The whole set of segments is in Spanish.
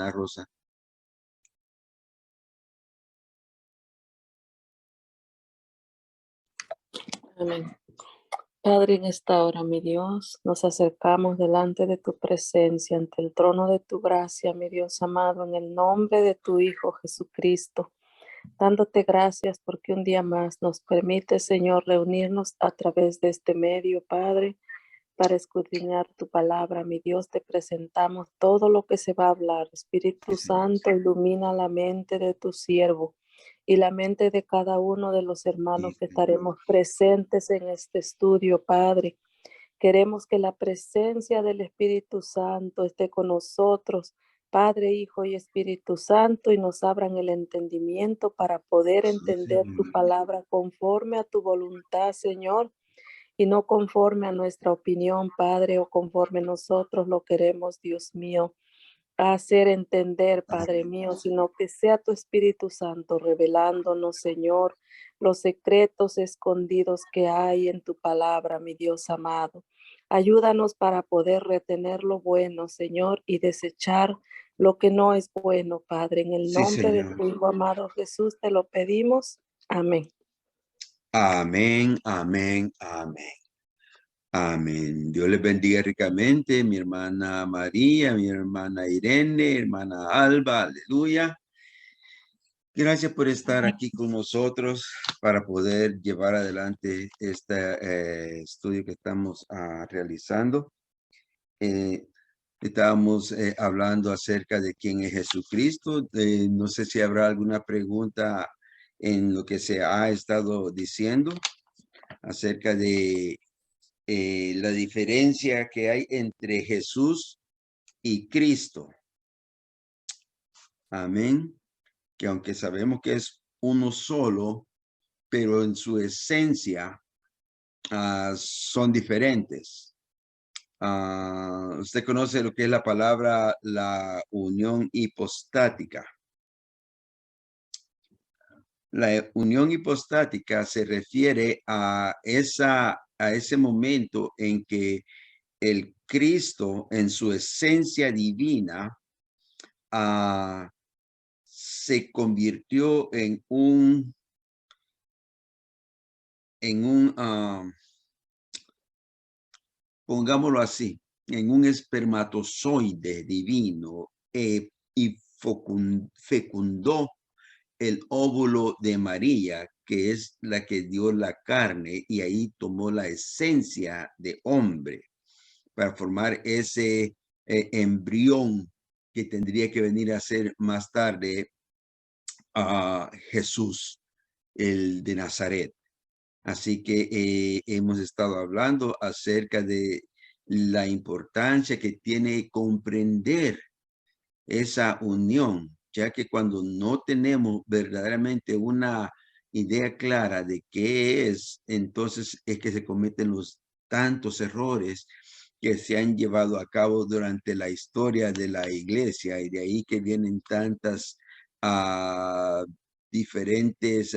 hermana Rosa. Amén. Padre, en esta hora, mi Dios, nos acercamos delante de tu presencia, ante el trono de tu gracia, mi Dios amado, en el nombre de tu Hijo Jesucristo, dándote gracias porque un día más nos permite, Señor, reunirnos a través de este medio, Padre, para escudriñar tu palabra. Mi Dios, te presentamos todo lo que se va a hablar. Espíritu Santo, ilumina la mente de tu siervo y la mente de cada uno de los hermanos que estaremos presentes en este estudio, Padre. Queremos que la presencia del Espíritu Santo esté con nosotros, Padre, Hijo y Espíritu Santo, y nos abran el entendimiento para poder entender tu palabra conforme a tu voluntad, Señor, y no conforme a nuestra opinión, Padre, o conforme nosotros lo queremos, Dios mío, a hacer entender, Padre mío, sino que sea tu Espíritu Santo revelándonos, Señor, los secretos escondidos que hay en tu palabra, mi Dios amado. Ayúdanos para poder retener lo bueno, Señor, y desechar lo que no es bueno, Padre. En el Sí, nombre de Señor. tu Hijo amado Jesús te lo pedimos. Amén. Amén, amén, amén. Amén. Dios les bendiga ricamente, mi hermana María, mi hermana Irene, hermana Alba, aleluya. Gracias por estar aquí con nosotros para poder llevar adelante este estudio que estamos realizando. Estábamos hablando acerca de quién es Jesucristo. No sé si habrá alguna pregunta en lo que se ha estado diciendo acerca de la diferencia que hay entre Jesús y Cristo. Amén. Que aunque sabemos que es uno solo, pero en su esencia son diferentes. Usted conoce lo que es la palabra la unión hipostática. La unión hipostática se refiere a ese momento en que el Cristo en su esencia divina se convirtió en un pongámoslo así, en un espermatozoide divino y fecundó el óvulo de María, que es la que dio la carne, y ahí tomó la esencia de hombre para formar ese embrión que tendría que venir a ser más tarde a Jesús, el de Nazaret. Así que hemos estado hablando acerca de la importancia que tiene comprender esa unión, ya que cuando no tenemos verdaderamente una idea clara de qué es, entonces es que se cometen los tantos errores que se han llevado a cabo durante la historia de la iglesia, y de ahí que vienen tantas diferentes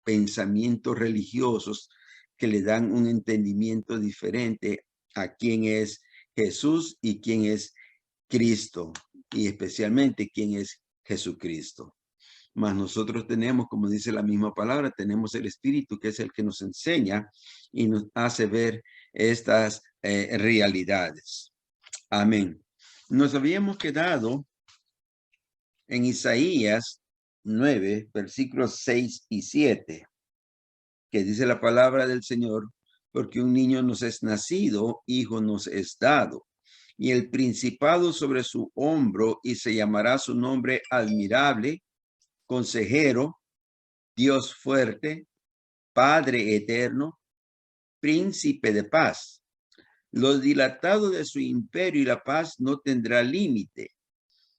pensamientos religiosos que le dan un entendimiento diferente a quién es Jesús y quién es Cristo, y especialmente quién es Jesucristo. Mas nosotros tenemos, como dice la misma palabra, tenemos el Espíritu, que es el que nos enseña y nos hace ver estas realidades. Amén. Nos habíamos quedado en Isaías 9, versículos 6 y 7, que dice la palabra del Señor: porque un niño nos es nacido, hijo nos es dado, y el principado sobre su hombro, y se llamará su nombre admirable, consejero, Dios fuerte, Padre eterno, príncipe de paz. Lo dilatado de su imperio y la paz no tendrá límite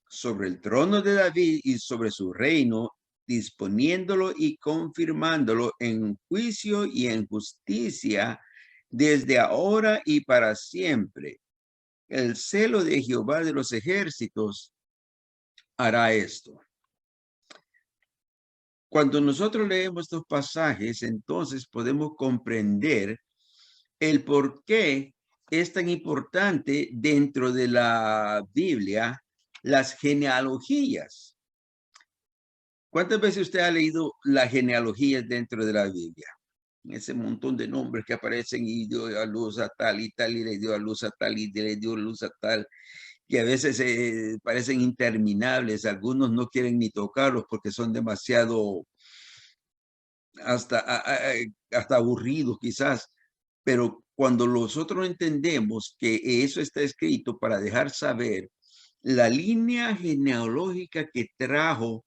sobre el trono de David y sobre su reino, disponiéndolo y confirmándolo en juicio y en justicia desde ahora y para siempre. El celo de Jehová de los ejércitos hará esto. Cuando nosotros leemos estos pasajes, entonces podemos comprender el por qué es tan importante dentro de la Biblia las genealogías. ¿Cuántas veces usted ha leído las genealogías dentro de la Biblia? Ese montón de nombres que aparecen y dio a luz a tal y tal, y le dio a luz a tal y le dio a luz a tal, que a veces parecen interminables. Algunos no quieren ni tocarlos porque son demasiado hasta aburridos quizás. Pero cuando nosotros entendemos que eso está escrito para dejar saber la línea genealógica que trajo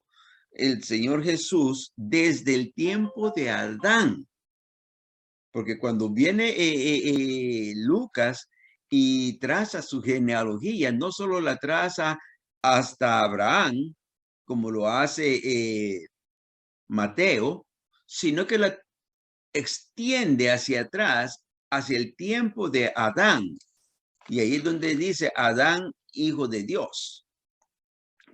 el Señor Jesús desde el tiempo de Adán, porque cuando viene Lucas y traza su genealogía, no solo la traza hasta Abraham, como lo hace Mateo, sino que la extiende hacia atrás, hacia el tiempo de Adán. Y ahí es donde dice Adán, hijo de Dios,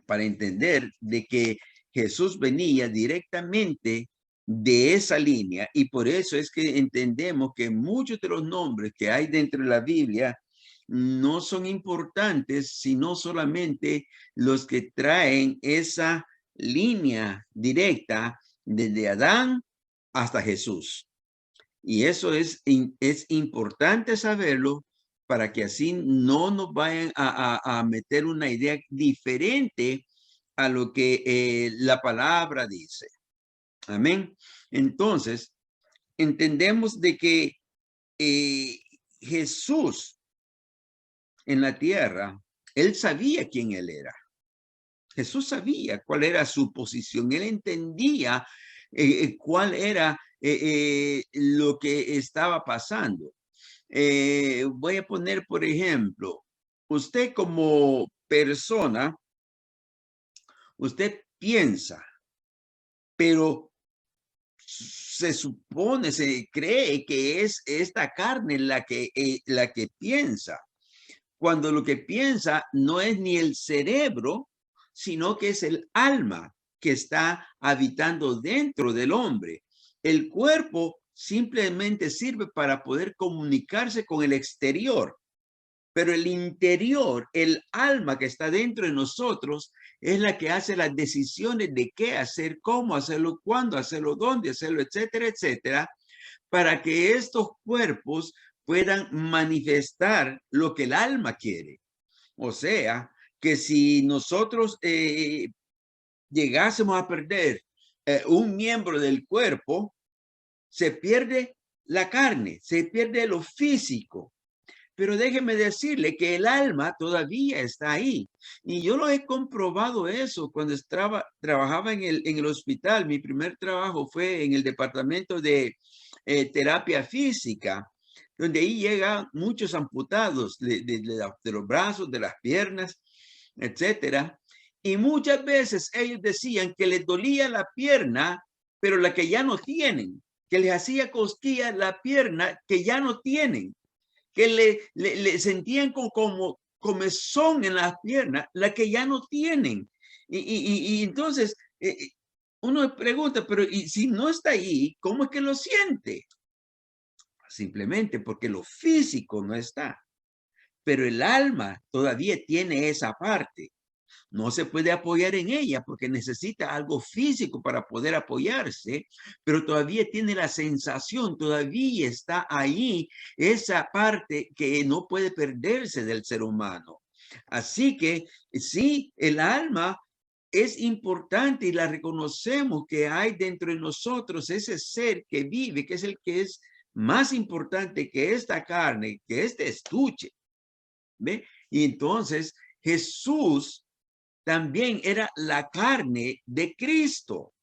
para entender de que Jesús venía directamente de esa línea, y por eso es que entendemos que muchos de los nombres que hay dentro de la Biblia no son importantes, sino solamente los que traen esa línea directa desde Adán hasta Jesús. Y eso es importante saberlo para que así no nos vayan a meter una idea diferente a lo que la palabra dice. Amén. Entonces, entendemos de que Jesús en la tierra, él sabía quién él era. Jesús sabía cuál era su posición. Él entendía cuál era lo que estaba pasando. Voy a poner, por ejemplo, usted como persona, usted piensa, pero se supone, se cree que es esta carne la que piensa, cuando lo que piensa no es ni el cerebro, sino que es el alma que está habitando dentro del hombre. El cuerpo simplemente sirve para poder comunicarse con el exterior, pero el interior, el alma que está dentro de nosotros, es la que hace las decisiones de qué hacer, cómo hacerlo, cuándo hacerlo, dónde hacerlo, etcétera, etcétera, para que estos cuerpos puedan manifestar lo que el alma quiere. O sea, que si nosotros llegásemos a perder un miembro del cuerpo, se pierde la carne, se pierde lo físico. Pero déjeme decirle que el alma todavía está ahí. Y yo lo he comprobado eso cuando trabajaba en el hospital. Mi primer trabajo fue en el departamento de terapia física, donde ahí llegan muchos amputados de los brazos, de las piernas, etcétera. Y muchas veces ellos decían que les dolía la pierna, pero la que ya no tienen, que les hacía cosquillas la pierna que ya no tienen, que le sentían como comezón en las piernas, la que ya no tienen. Y entonces uno pregunta, pero ¿y si no está ahí, cómo es que lo siente? Simplemente porque lo físico no está, pero el alma todavía tiene esa parte. No se puede apoyar en ella porque necesita algo físico para poder apoyarse, pero todavía tiene la sensación, todavía está ahí esa parte que no puede perderse del ser humano. Así que sí, el alma es importante y la reconocemos que hay dentro de nosotros ese ser que vive, que es el que es más importante que esta carne, que este estuche. ¿Ve? Y entonces Jesús también era la carne de Cristo.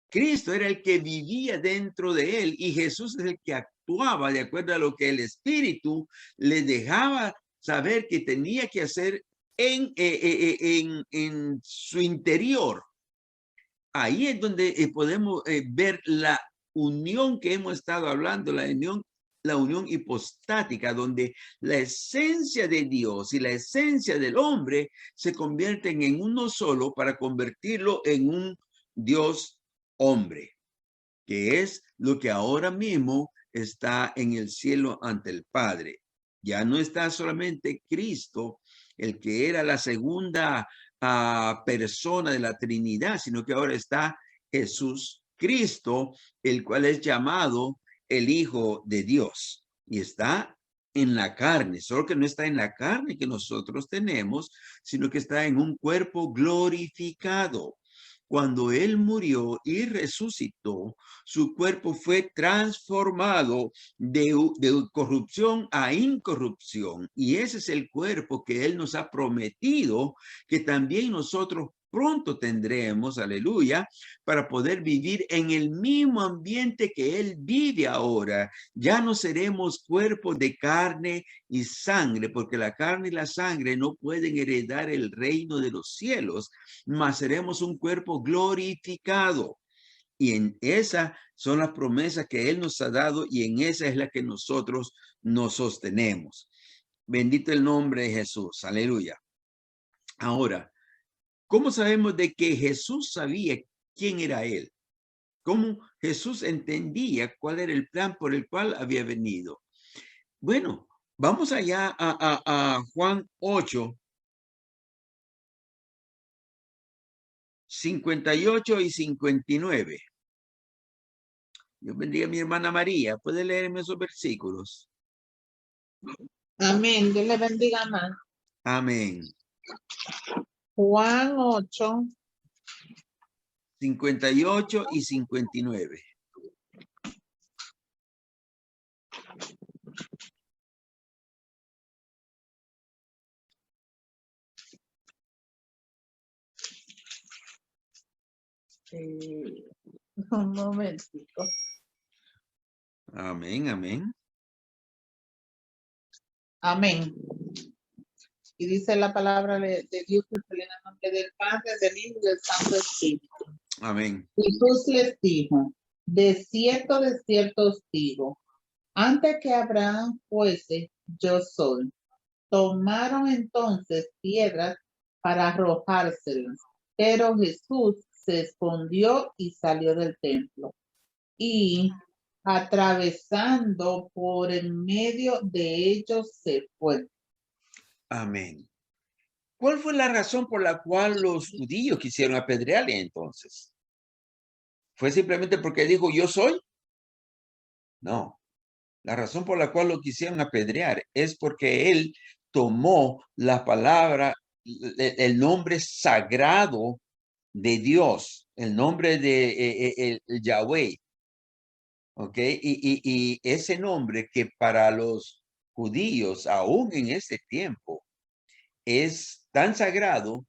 Cristo era el que vivía dentro de él y Jesús es el que actuaba de acuerdo a lo que el Espíritu le dejaba saber que tenía que hacer en su interior. Ahí es donde podemos ver la unión que hemos estado hablando, la unión hipostática, donde la esencia de Dios y la esencia del hombre se convierten en uno solo para convertirlo en un Dios hombre, que es lo que ahora mismo está en el cielo ante el Padre. Ya no está solamente Cristo el que era la segunda persona de la Trinidad, sino que ahora está Jesús Cristo, el cual es llamado el Hijo de Dios y está en la carne, solo que no está en la carne que nosotros tenemos, sino que está en un cuerpo glorificado. Cuando él murió y resucitó, su cuerpo fue transformado de corrupción a incorrupción. Y ese es el cuerpo que él nos ha prometido que también nosotros pronto tendremos, aleluya, para poder vivir en el mismo ambiente que él vive ahora. Ya no seremos cuerpos de carne y sangre, porque la carne y la sangre no pueden heredar el reino de los cielos, mas seremos un cuerpo glorificado. Y en esa son las promesas que él nos ha dado y en esa es la que nosotros nos sostenemos. Bendito el nombre de Jesús. Aleluya. Ahora, ¿cómo sabemos de que Jesús sabía quién era él? ¿Cómo Jesús entendía cuál era el plan por el cual había venido? Bueno, vamos allá a Juan 8, 58 y 59. Dios bendiga a mi hermana María. ¿Puede leerme esos versículos? Amén. Dios le bendiga más. Amén. Juan 8. 58 y 59. Un momentito. Amén, amén. Amén. Y dice la palabra de Dios que se le da nombre del Padre, del Hijo y del Santo Espíritu. Amén. Jesús les dijo, de cierto os digo, antes que Abraham fuese, yo soy. Tomaron entonces piedras para arrojárselas, pero Jesús se escondió y salió del templo. Y atravesando por el medio de ellos se fue. Amén. ¿Cuál fue la razón por la cual los judíos quisieron apedrearle entonces? ¿Fue simplemente porque dijo yo soy? No. La razón por la cual lo quisieron apedrear es porque él tomó la palabra, el nombre sagrado de Dios, el nombre de el Yahweh. ¿Ok? Y ese nombre que para los judíos, aún en ese tiempo, es tan sagrado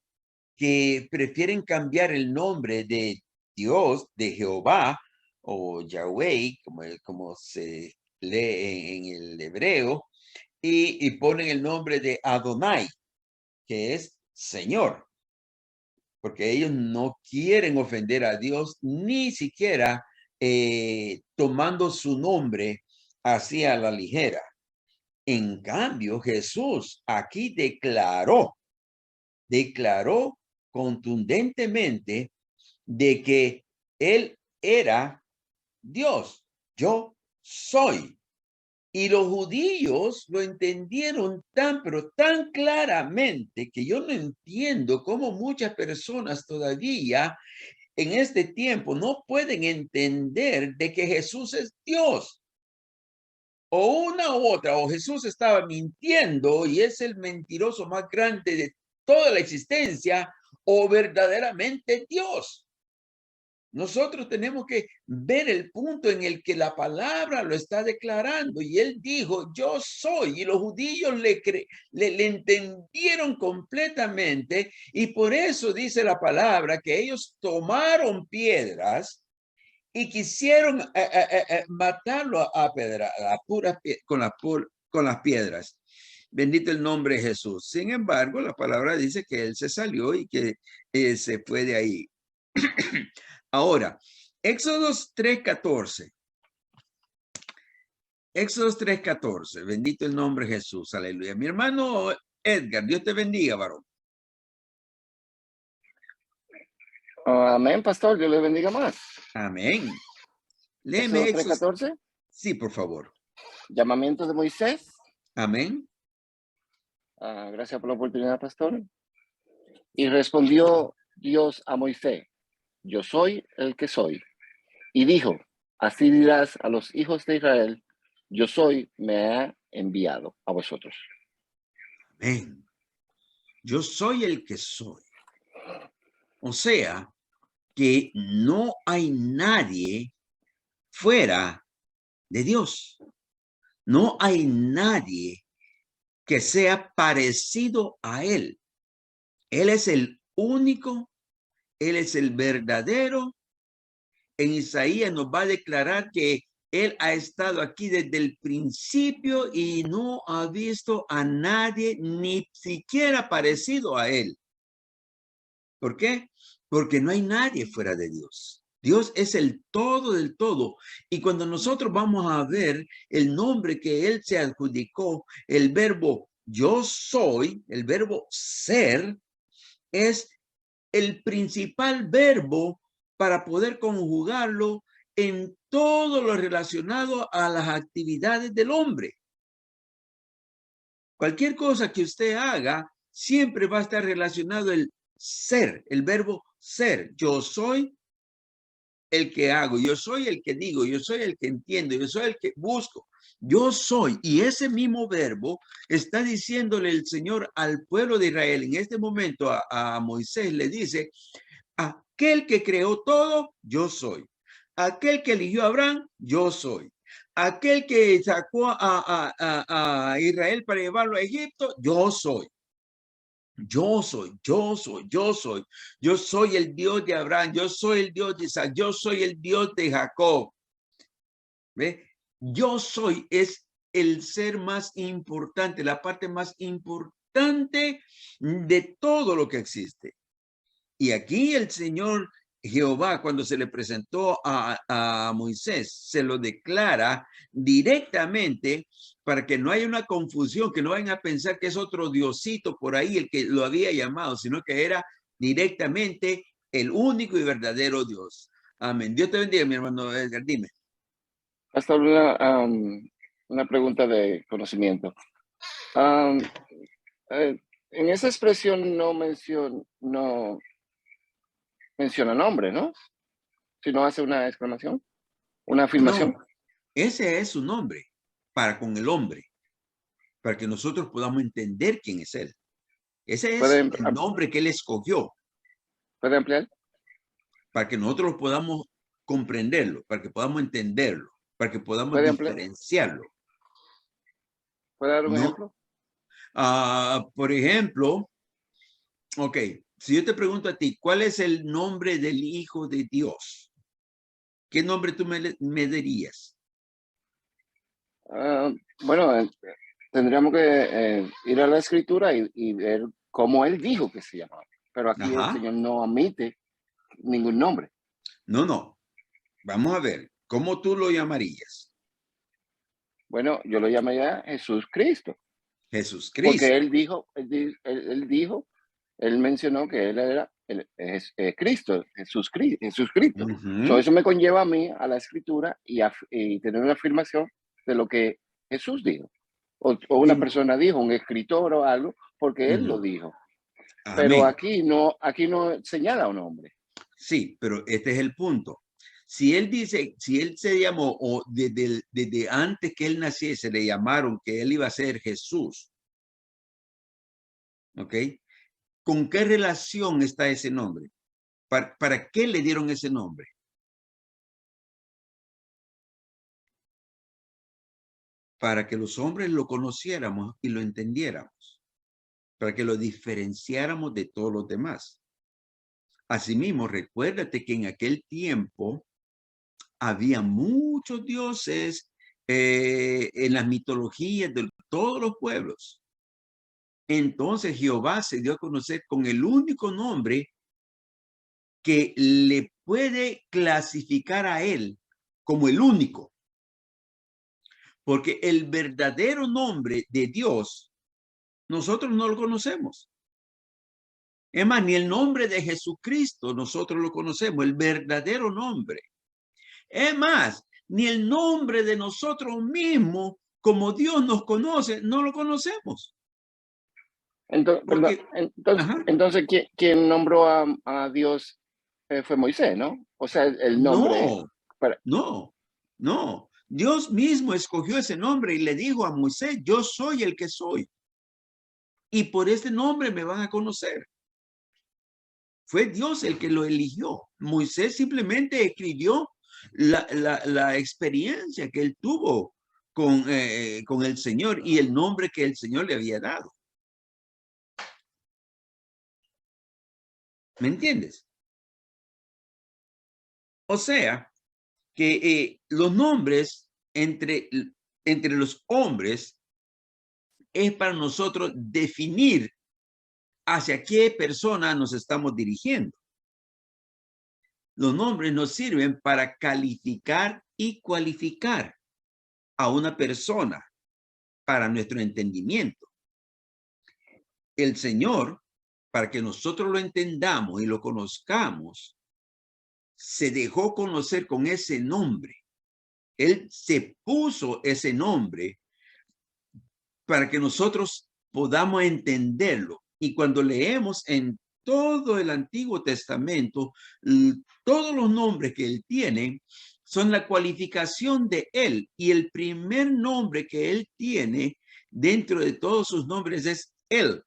que prefieren cambiar el nombre de Dios, de Jehová o Yahweh, como se lee en el hebreo, y ponen el nombre de Adonai, que es Señor, porque ellos no quieren ofender a Dios, ni siquiera tomando su nombre así a la ligera. En cambio, Jesús aquí declaró contundentemente de que él era Dios. Yo soy. Y los judíos lo entendieron pero tan claramente que yo no entiendo cómo muchas personas todavía en este tiempo no pueden entender de que Jesús es Dios. O una u otra, o Jesús estaba mintiendo y es el mentiroso más grande de toda la existencia, o verdaderamente Dios. Nosotros tenemos que ver el punto en el que la palabra lo está declarando y él dijo, yo soy, y los judíos le entendieron completamente y por eso dice la palabra que ellos tomaron piedras y quisieron matarlo con las piedras. Bendito el nombre de Jesús. Sin embargo, la palabra dice que él se salió y que se fue de ahí. Ahora, Éxodos 3:14. Éxodos 3:14. Bendito el nombre de Jesús. Aleluya. Mi hermano Edgar, Dios te bendiga, varón. Amén, pastor. Dios le bendiga más. Amén. Léeme Éxodo 3:14. Sí, por favor. Llamamiento de Moisés. Amén. Gracias por la oportunidad, pastor. Y respondió Dios a Moisés, yo soy el que soy. Y dijo, así dirás a los hijos de Israel, yo soy, me ha enviado a vosotros. Amén. Yo soy el que soy. O sea, que no hay nadie fuera de Dios. No hay nadie que sea parecido a Él. Él es el único, Él es el verdadero. En Isaías nos va a declarar que Él ha estado aquí desde el principio y no ha visto a nadie ni siquiera parecido a Él. ¿Por qué? Porque no hay nadie fuera de Dios. Dios es el todo del todo. Y cuando nosotros vamos a ver el nombre que Él se adjudicó, el verbo yo soy, el verbo ser, es el principal verbo para poder conjugarlo en todo lo relacionado a las actividades del hombre. Cualquier cosa que usted haga, siempre va a estar relacionado el ser, el verbo ser. Yo soy el que hago, yo soy el que digo, yo soy el que entiendo, yo soy el que busco. Yo soy, y ese mismo verbo está diciéndole el Señor al pueblo de Israel en este momento a Moisés, le dice, aquel que creó todo, yo soy. Aquel que eligió a Abraham, yo soy. Aquel que sacó a Israel para llevarlo a Egipto, yo soy. Yo soy, yo soy, yo soy. Yo soy el Dios de Abraham, yo soy el Dios de Isaac, yo soy el Dios de Jacob. ¿Ve? Yo soy es el ser más importante, la parte más importante de todo lo que existe. Y aquí el Señor Jehová, cuando se le presentó a Moisés, se lo declara directamente para que no haya una confusión, que no vayan a pensar que es otro diosito por ahí el que lo había llamado, sino que era directamente el único y verdadero Dios. Amén. Dios te bendiga, mi hermano Edgar. Dime. Hasta una pregunta de conocimiento. En esa expresión no menciona nombre, ¿no? Si no hace una exclamación, una afirmación. No, ese es su nombre para con el hombre, para que nosotros podamos entender quién es él. Ese es el nombre que él escogió. ¿Puede ampliar? Para que nosotros podamos comprenderlo, para que podamos entenderlo, para que podamos diferenciarlo. ¿Puede dar un ejemplo? Por ejemplo, ok, si yo te pregunto a ti, ¿cuál es el nombre del Hijo de Dios? ¿Qué nombre tú me dirías? Bueno, tendríamos que ir a la Escritura y ver cómo Él dijo que se llamaba. Pero aquí el Señor no admite ningún nombre. No. Vamos a ver, ¿cómo tú lo llamarías? Bueno, yo lo llamaría Jesús Cristo. Jesús Cristo. Porque él mencionó que Él era Cristo, Jesús Cristo. Eso me conlleva a mí, a la Escritura, y tener una afirmación de lo que Jesús dijo. O una persona dijo, un escritor o algo, porque Él lo dijo. Amén. Pero aquí no señala un nombre. Sí, pero este es el punto. Si él dice, si él se llamó, o desde antes que él naciese, le llamaron que él iba a ser Jesús. ¿Ok? ¿Con qué relación está ese nombre? ¿Para qué le dieron ese nombre? Para que los hombres lo conociéramos y lo entendiéramos. Para que lo diferenciáramos de todos los demás. Asimismo, recuérdate que en aquel tiempo había muchos dioses en las mitologías de todos los pueblos. Entonces Jehová se dio a conocer con el único nombre que le puede clasificar a él como el único. Porque el verdadero nombre de Dios, nosotros no lo conocemos. Es más, ni el nombre de Jesucristo nosotros lo conocemos, el verdadero nombre. Es más, ni el nombre de nosotros mismos, como Dios nos conoce, no lo conocemos. Entonces, Porque, ajá, entonces ¿quién nombró a Dios fue Moisés, ¿no? O sea, el nombre no, para, no, no. Dios mismo escogió ese nombre y le dijo a Moisés, yo soy el que soy. Y por este nombre me van a conocer. Fue Dios el que lo eligió. Moisés simplemente escribió la experiencia que él tuvo con el Señor y el nombre que el Señor le había dado. ¿Me entiendes? O sea, que los nombres entre los hombres es para nosotros definir hacia qué persona nos estamos dirigiendo. Los nombres nos sirven para calificar y cualificar a una persona para nuestro entendimiento. El Señor, para que nosotros lo entendamos y lo conozcamos, se dejó conocer con ese nombre. Él se puso ese nombre para que nosotros podamos entenderlo. Y cuando leemos en todo el Antiguo Testamento, todos los nombres que él tiene son la cualificación de él. Y el primer nombre que él tiene dentro de todos sus nombres es él.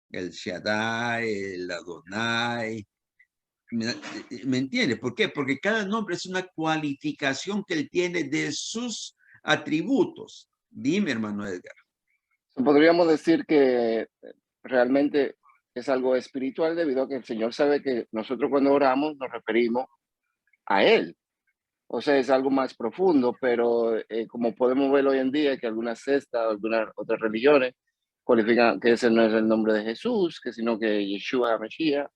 El Shaddai, el Adonai. ¿Me entiende? ¿Por qué? Porque cada nombre es una cualificación que él tiene de sus atributos. Dime, hermano Edgar. podríamos decir que realmente es algo espiritual debido a que el Señor sabe que nosotros cuando oramos nos referimos a Él. O sea, es algo más profundo, pero como podemos ver hoy en día que algunas sectas, algunas otras religiones cualifican que ese no es el nombre de Jesús, que sino que Yeshua HaMashiach.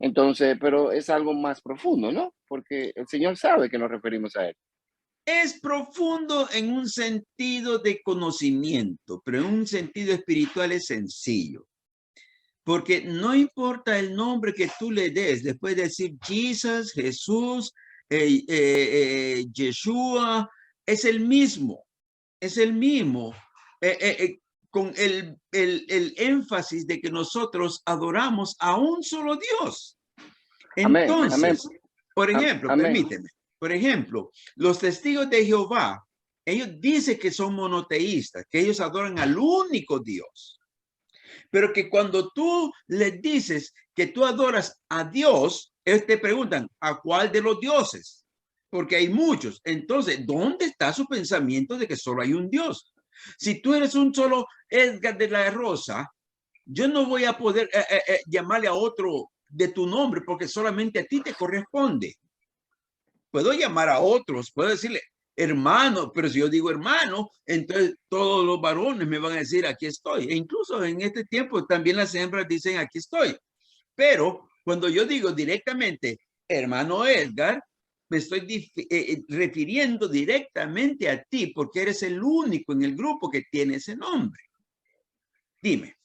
Entonces, pero es algo más profundo, ¿no? Porque el Señor sabe que nos referimos a Él. Es profundo en un sentido de conocimiento, pero en un sentido espiritual es sencillo. Porque no importa el nombre que tú le des, después de decir Jesus, Jesús, Yeshua, es el mismo, con el énfasis de que nosotros adoramos a un solo Dios. Amén, amén, Entonces, por ejemplo, amén. permíteme, por ejemplo, los testigos de Jehová, ellos dicen que son monoteístas, que ellos adoran al único Dios. Pero que cuando tú les dices que tú adoras a Dios, ellos te preguntan, ¿a cuál de los dioses? Porque hay muchos. Entonces, ¿dónde está su pensamiento de que solo hay un Dios? Si tú eres un solo Edgar de la Rosa, yo no voy a poder llamarle a otro de tu nombre porque solamente a ti te corresponde. Puedo llamar a otros, puedo decirle hermano, pero si yo digo hermano, entonces todos los varones me van a decir aquí estoy. E incluso en este tiempo también las hembras dicen aquí estoy. Pero cuando yo digo directamente hermano Edgar, me estoy refiriendo directamente a ti porque eres el único en el grupo que tiene ese nombre. Dime.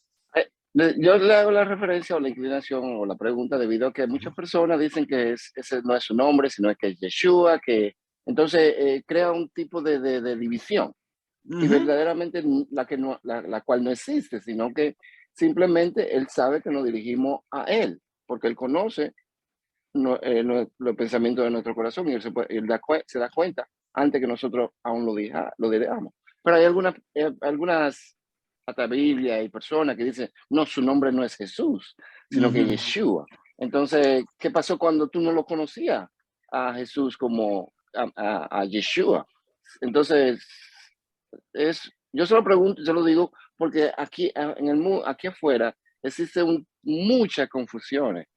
Yo le hago la referencia o la inclinación o la pregunta debido a que muchas personas dicen que ese no es su nombre, sino que es Yeshua, que entonces crea un tipo de división. Y verdaderamente la cual no existe, sino que simplemente él sabe que nos dirigimos a él, porque él conoce los pensamientos de nuestro corazón y él se da cuenta antes que nosotros aún lo digamos. Pero hay algunas hasta Biblia y personas que dicen, no, su nombre no es Jesús, sino que Yeshua. Entonces, ¿qué pasó cuando tú no lo conocías a Jesús como a Yeshua? Entonces, yo se lo pregunto, se lo digo, porque aquí, aquí afuera existe muchas confusiones.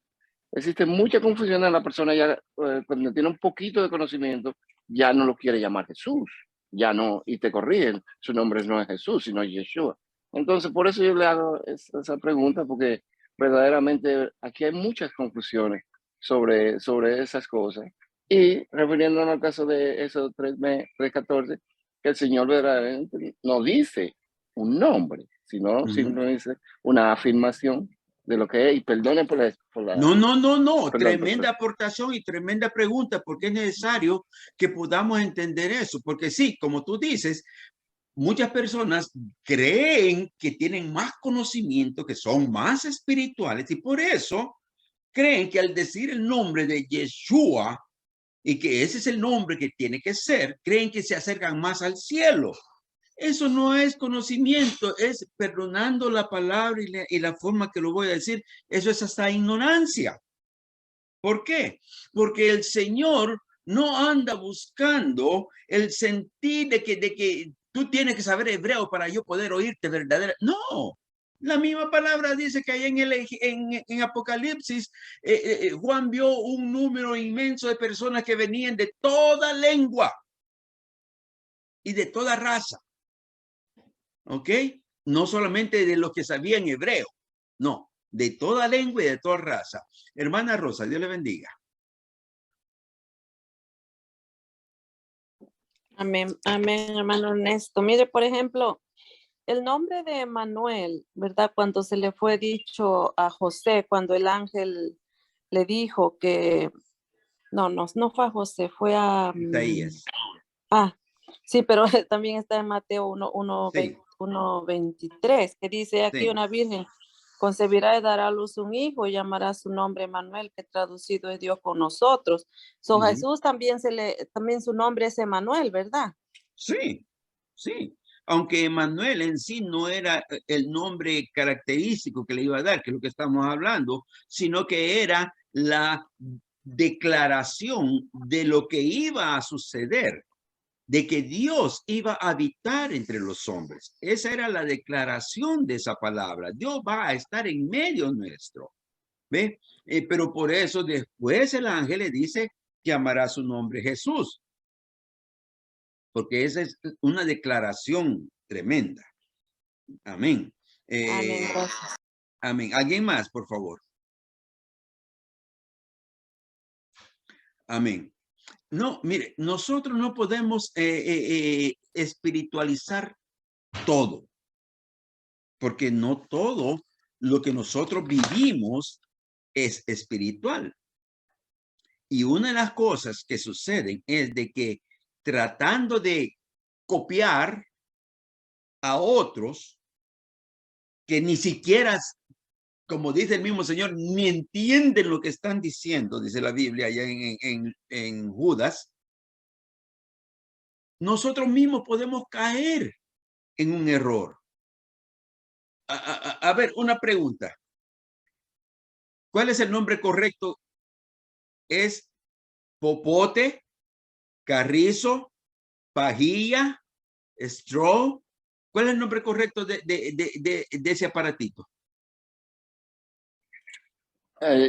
Existe mucha confusión en la persona ya cuando tiene un poquito de conocimiento, ya no lo quiere llamar Jesús, ya no, y te corrigen, su nombre no es Jesús, sino Yeshua. Entonces, por eso yo le hago esa pregunta, porque verdaderamente aquí hay muchas confusiones sobre esas cosas. Y refiriéndonos al caso de esos 3:14, que el Señor verdaderamente no dice un nombre, sino simplemente dice una afirmación de lo que es, y perdone por la No. perdón, Tremenda aportación y tremenda pregunta, porque es necesario que podamos entender eso, porque sí, como tú dices, muchas personas creen que tienen más conocimiento, que son más espirituales, y por eso creen que al decir el nombre de Yeshua, y que ese es el nombre que tiene que ser, creen que se acercan más al cielo. Eso no es conocimiento, es perdonando la palabra y la forma que lo voy a decir. Eso es hasta ignorancia. ¿Por qué? Porque el Señor no anda buscando el sentir de que tú tienes que saber hebreo para yo poder oírte verdadera. No, la misma palabra dice que ahí en Apocalipsis, Juan vio un número inmenso de personas que venían de toda lengua y de toda raza. ¿Ok? No solamente de los que sabían hebreo, no, de toda lengua y de toda raza. Hermana Rosa, Dios le bendiga. Amén, amén, hermano Ernesto. Mire, por ejemplo, el nombre de Manuel, ¿verdad? Cuando se le fue dicho a José, cuando el ángel le dijo que, no fue a José, fue a... Isaías. Sí, pero también está en Mateo 1:23, que dice aquí Sí. una virgen concebirá y dará a luz un hijo y llamará su nombre Manuel, que traducido es Dios con nosotros. Jesús también también su nombre es Emanuel, ¿verdad? Sí, sí. Aunque Emanuel en sí no era el nombre característico que le iba a dar, que es lo que estamos hablando, sino que era la declaración de lo que iba a suceder, de que Dios iba a habitar entre los hombres. Esa era la declaración de esa palabra. Dios va a estar en medio nuestro. ¿Ve? Pero por eso después el ángel le dice, llamará su nombre Jesús. Porque esa es una declaración tremenda. Amén. Amén, gracias. Amén. ¿Alguien más, por favor? Amén. No, mire, nosotros no podemos espiritualizar todo, porque no todo lo que nosotros vivimos es espiritual. Y una de las cosas que suceden es de que tratando de copiar a otros que ni siquiera, como dice el mismo Señor, ni entienden lo que están diciendo, dice la Biblia allá en Judas, nosotros mismos podemos caer en un error. A ver, una pregunta. ¿Cuál es el nombre correcto? ¿Es popote, carrizo, pajilla, straw? ¿Cuál es el nombre correcto de ese aparatito?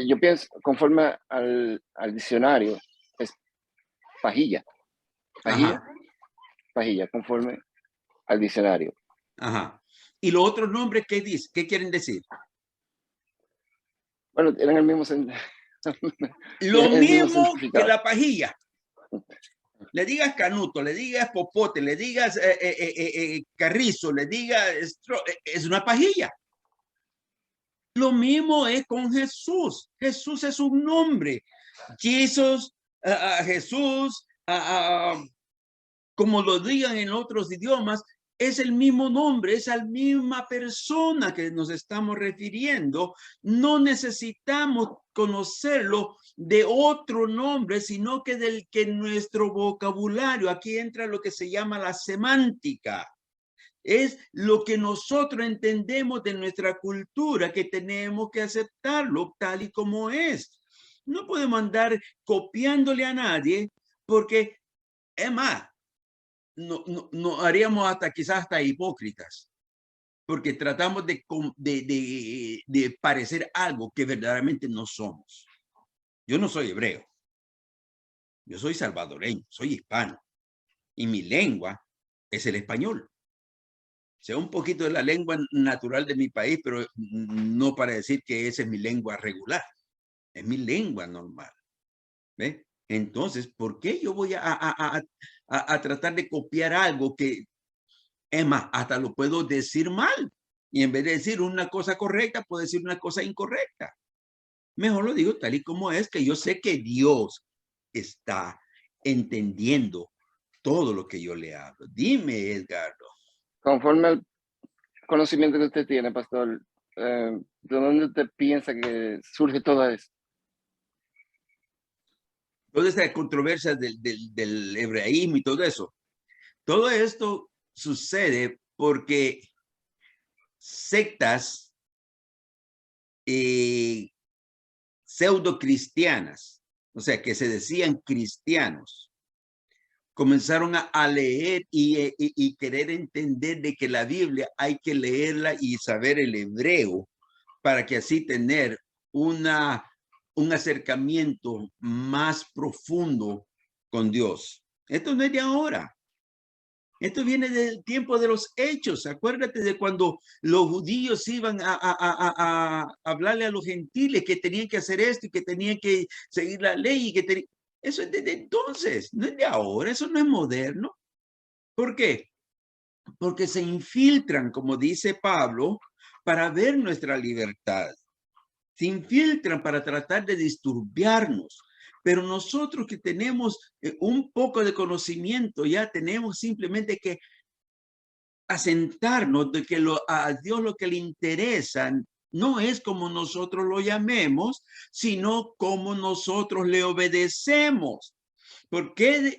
Yo pienso, conforme al diccionario, es pajilla. Pajilla. Ajá. Pajilla, conforme al diccionario. Ajá. ¿Y los otros nombres qué dice? ¿Qué quieren decir? Bueno, eran el mismo sentido. Lo mismo que la pajilla. Le digas canuto, le digas popote, le digas carrizo, le digas es una pajilla. Lo mismo es con Jesús. Jesús es un nombre. Jesús, Jesús, como lo digan en otros idiomas, es el mismo nombre, es la misma persona que nos estamos refiriendo. No necesitamos conocerlo de otro nombre, sino que del que nuestro vocabulario, aquí entra lo que se llama la semántica. Es lo que nosotros entendemos de nuestra cultura, que tenemos que aceptarlo tal y como es. No podemos andar copiándole a nadie, porque es más, no haríamos quizás hasta hipócritas, porque tratamos de parecer algo que verdaderamente no somos. Yo no soy hebreo, yo soy salvadoreño, soy hispano, y mi lengua es el español. Sea un poquito de la lengua natural de mi país, pero no para decir que esa es mi lengua regular, es mi lengua normal. ¿Ve? Entonces, ¿por qué yo voy a tratar de copiar algo que, es más, hasta lo puedo decir mal? Y en vez de decir una cosa correcta, puedo decir una cosa incorrecta. Mejor lo digo tal y como es, que yo sé que Dios está entendiendo todo lo que yo le hablo. Dime, Edgardo. Conforme al conocimiento que usted tiene, pastor, ¿de dónde usted piensa que surge todo esto? Toda esta controversia del hebraísmo y todo eso. Todo esto sucede porque sectas pseudo cristianas, o sea, que se decían cristianos, comenzaron a leer y querer entender de que la Biblia hay que leerla y saber el hebreo para que así tener un acercamiento más profundo con Dios. Esto no es de ahora. Esto viene del tiempo de los hechos. Acuérdate de cuando los judíos iban a hablarle a los gentiles que tenían que hacer esto y que tenían que seguir la ley. Y que eso es desde entonces, no es de ahora, eso no es moderno. ¿Por qué? Porque se infiltran, como dice Pablo, para ver nuestra libertad. Se infiltran para tratar de disturbiarnos. Pero nosotros que tenemos un poco de conocimiento, ya tenemos simplemente que asentarnos de que a Dios lo que le interesa no es como nosotros lo llamemos, sino como nosotros le obedecemos. ¿Por qué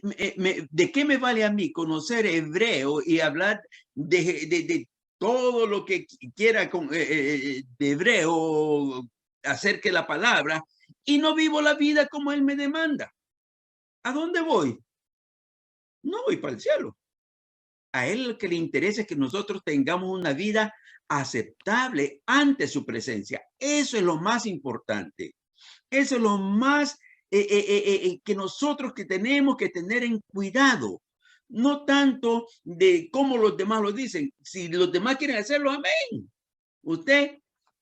de qué me vale a mí conocer hebreo y hablar de todo lo que quiera de hebreo acerca de la palabra y no vivo la vida como él me demanda? ¿A dónde voy? No voy para el cielo. A él lo que le interesa es que nosotros tengamos una vida aceptable ante su presencia. Eso es lo más importante. Eso es lo más que nosotros que tenemos que tener en cuidado. No tanto de cómo los demás lo dicen. Si los demás quieren hacerlo, amén. Usted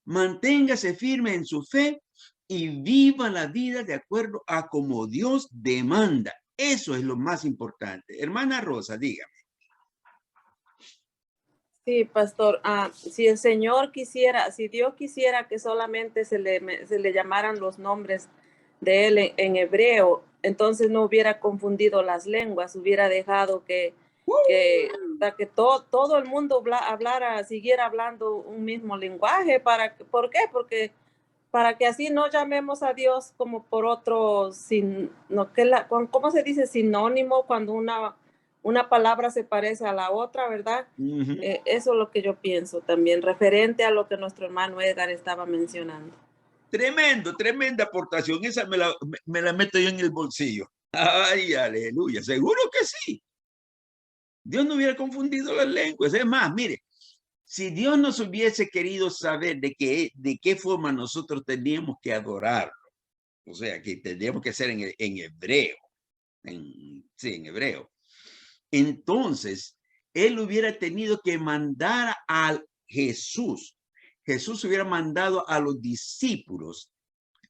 manténgase firme en su fe y viva la vida de acuerdo a como Dios demanda. Eso es lo más importante. Hermana Rosa, dígame. Sí, pastor, si el Señor quisiera, si Dios quisiera que solamente se le llamaran los nombres de Él en hebreo, entonces no hubiera confundido las lenguas, hubiera dejado que todo el mundo hablara, siguiera hablando un mismo lenguaje. ¿Por qué? Porque para que así no llamemos a Dios como por otro, ¿cómo se dice? Sinónimo, cuando una palabra se parece a la otra, ¿verdad? Eso es lo que yo pienso también, referente a lo que nuestro hermano Edgar estaba mencionando. Tremenda aportación. Esa me la meto yo en el bolsillo. Ay, aleluya. Seguro que sí. Dios no hubiera confundido las lenguas. Es más, mire, si Dios nos hubiese querido saber de qué forma nosotros teníamos que adorarlo, o sea, que tendríamos que hacer en hebreo, en hebreo, entonces Él hubiera tenido que mandar a Jesús. Jesús hubiera mandado a los discípulos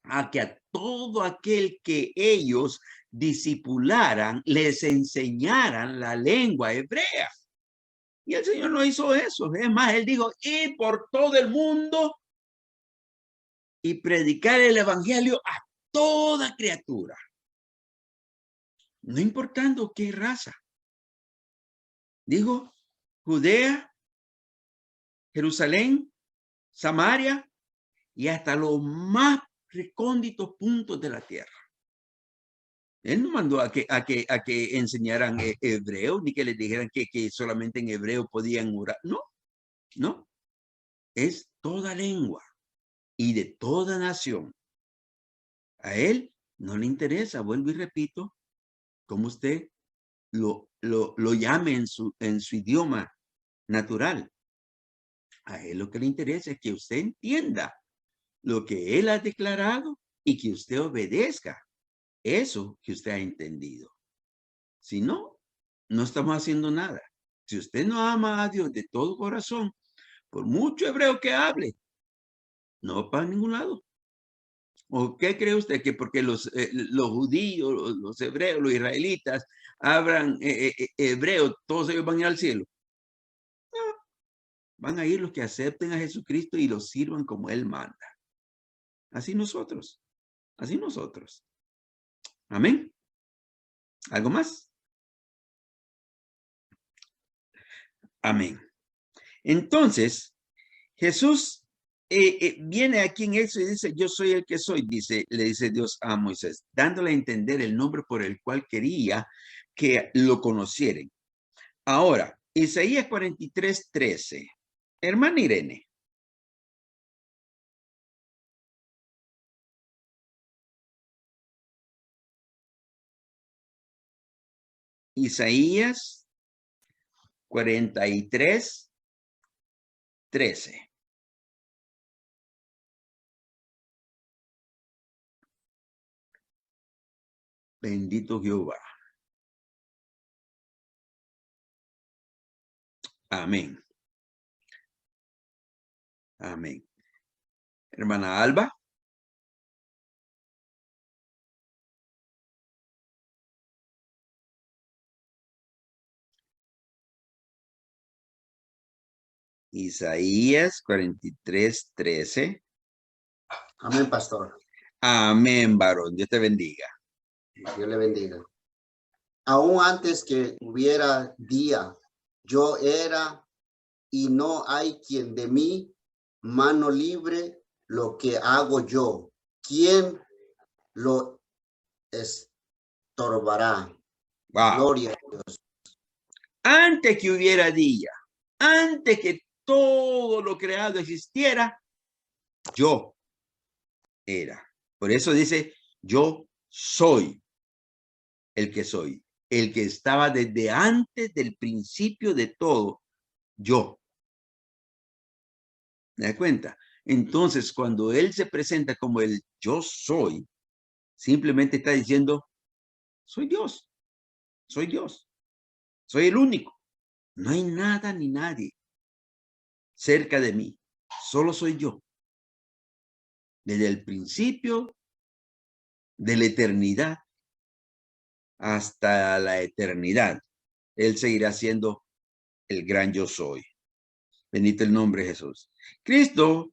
a que a todo aquel que ellos discipularan, les enseñaran la lengua hebrea. Y el Señor no hizo eso. Es más, Él dijo, ir por todo el mundo y predicar el evangelio a toda criatura, no importando qué raza. Dijo, Judea, Jerusalén, Samaria y hasta los más recónditos puntos de la tierra. Él no mandó a que enseñaran hebreo, ni que les dijeran que solamente en hebreo podían orar. No, no. Es toda lengua y de toda nación. A él no le interesa, vuelvo y repito, como usted lo llame en su idioma natural. A él lo que le interesa es que usted entienda lo que él ha declarado y que usted obedezca eso que usted ha entendido. Si no, no estamos haciendo nada. Si usted no ama a Dios de todo corazón, por mucho hebreo que hable, no va para ningún lado. ¿O qué cree usted? Que porque los judíos, los hebreos, los israelitas hablan hebreo, todos ellos van a ir al cielo? No, van a ir los que acepten a Jesucristo y los sirvan como Él manda. Así nosotros. Así nosotros. Amén. ¿Algo más? Amén. Entonces, Jesús viene aquí en eso y dice, yo soy el que soy, le dice Dios a Moisés, dándole a entender el nombre por el cual quería que lo conocieran. Ahora, Isaías 43:13. Hermana Irene. Isaías 43:13. Bendito Jehová. Amén. Amén. Hermana Alba. Isaías 43:13. Amén, pastor. Amén, varón. Dios te bendiga. Dios le bendiga. Aún antes que hubiera día, yo era, y no hay quien de mí, mano libre, lo que hago yo. ¿Quién lo estorbará? Wow. Gloria a Dios. Antes que hubiera día, antes que todo lo creado existiera, yo era. Por eso dice, yo soy el que soy, el que estaba desde antes del principio de todo, yo. ¿Me das cuenta? Entonces, cuando él se presenta como el yo soy, simplemente está diciendo, soy Dios, soy Dios, soy el único. No hay nada ni nadie cerca de mí, solo soy yo. Desde el principio de la eternidad hasta la eternidad, él seguirá siendo el gran yo soy. Bendito el nombre de Jesús. Cristo,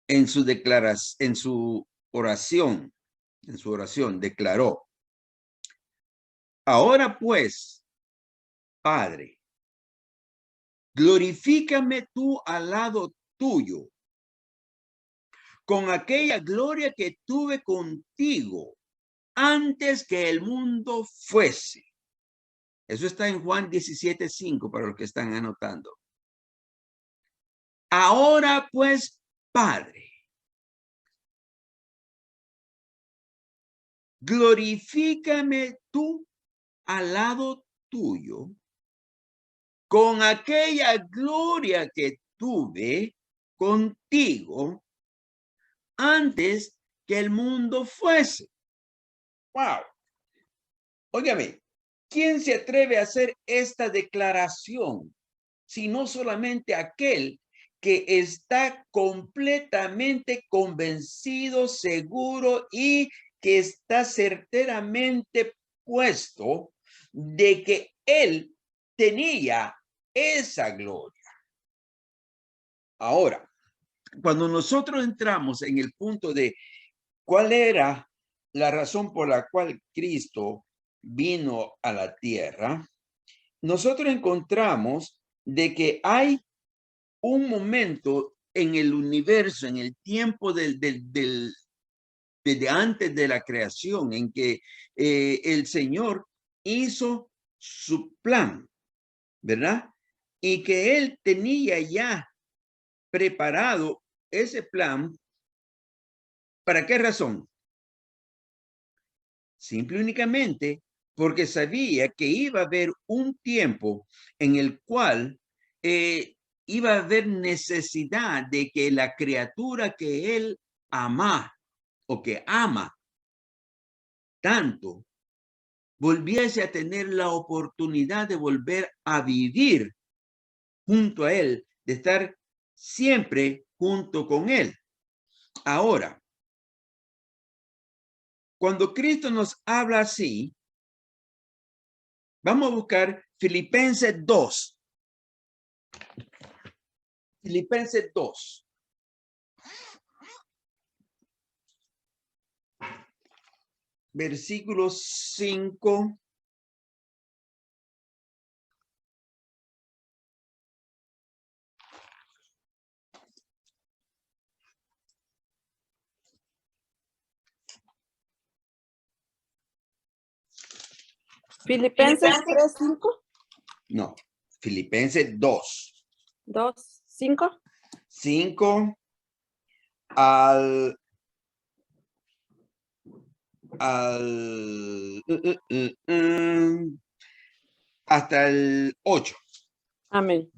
en su oración, declaró, ahora pues, Padre, glorifícame tú al lado tuyo, con aquella gloria que tuve contigo antes que el mundo fuese. Eso está en Juan 17:5 para los que están anotando. Ahora pues, Padre, glorifícame tú al lado tuyo con aquella gloria que tuve contigo antes que el mundo fuese. Wow. Óigame, ¿quién se atreve a hacer esta declaración? Si no solamente aquel que está completamente convencido, seguro y que está certeramente puesto de que él tenía esa gloria. Ahora, cuando nosotros entramos en el punto de cuál era la razón por la cual Cristo vino a la tierra, nosotros encontramos de que hay un momento en el universo, en el tiempo desde antes de la creación, en que el Señor hizo su plan, ¿verdad? Y que Él tenía ya preparado ese plan. ¿Para qué razón? Simple y únicamente porque sabía que iba a haber un tiempo en el cual iba a haber necesidad de que la criatura que él ama o que ama tanto volviese a tener la oportunidad de volver a vivir junto a él, de estar siempre junto con él. Ahora, cuando Cristo nos habla así, vamos a buscar Filipenses 2. Filipenses 2. Versículo 5 Filipenses 3:5. No, Filipenses 2. 2:5. 5 al hasta el 8. Amén.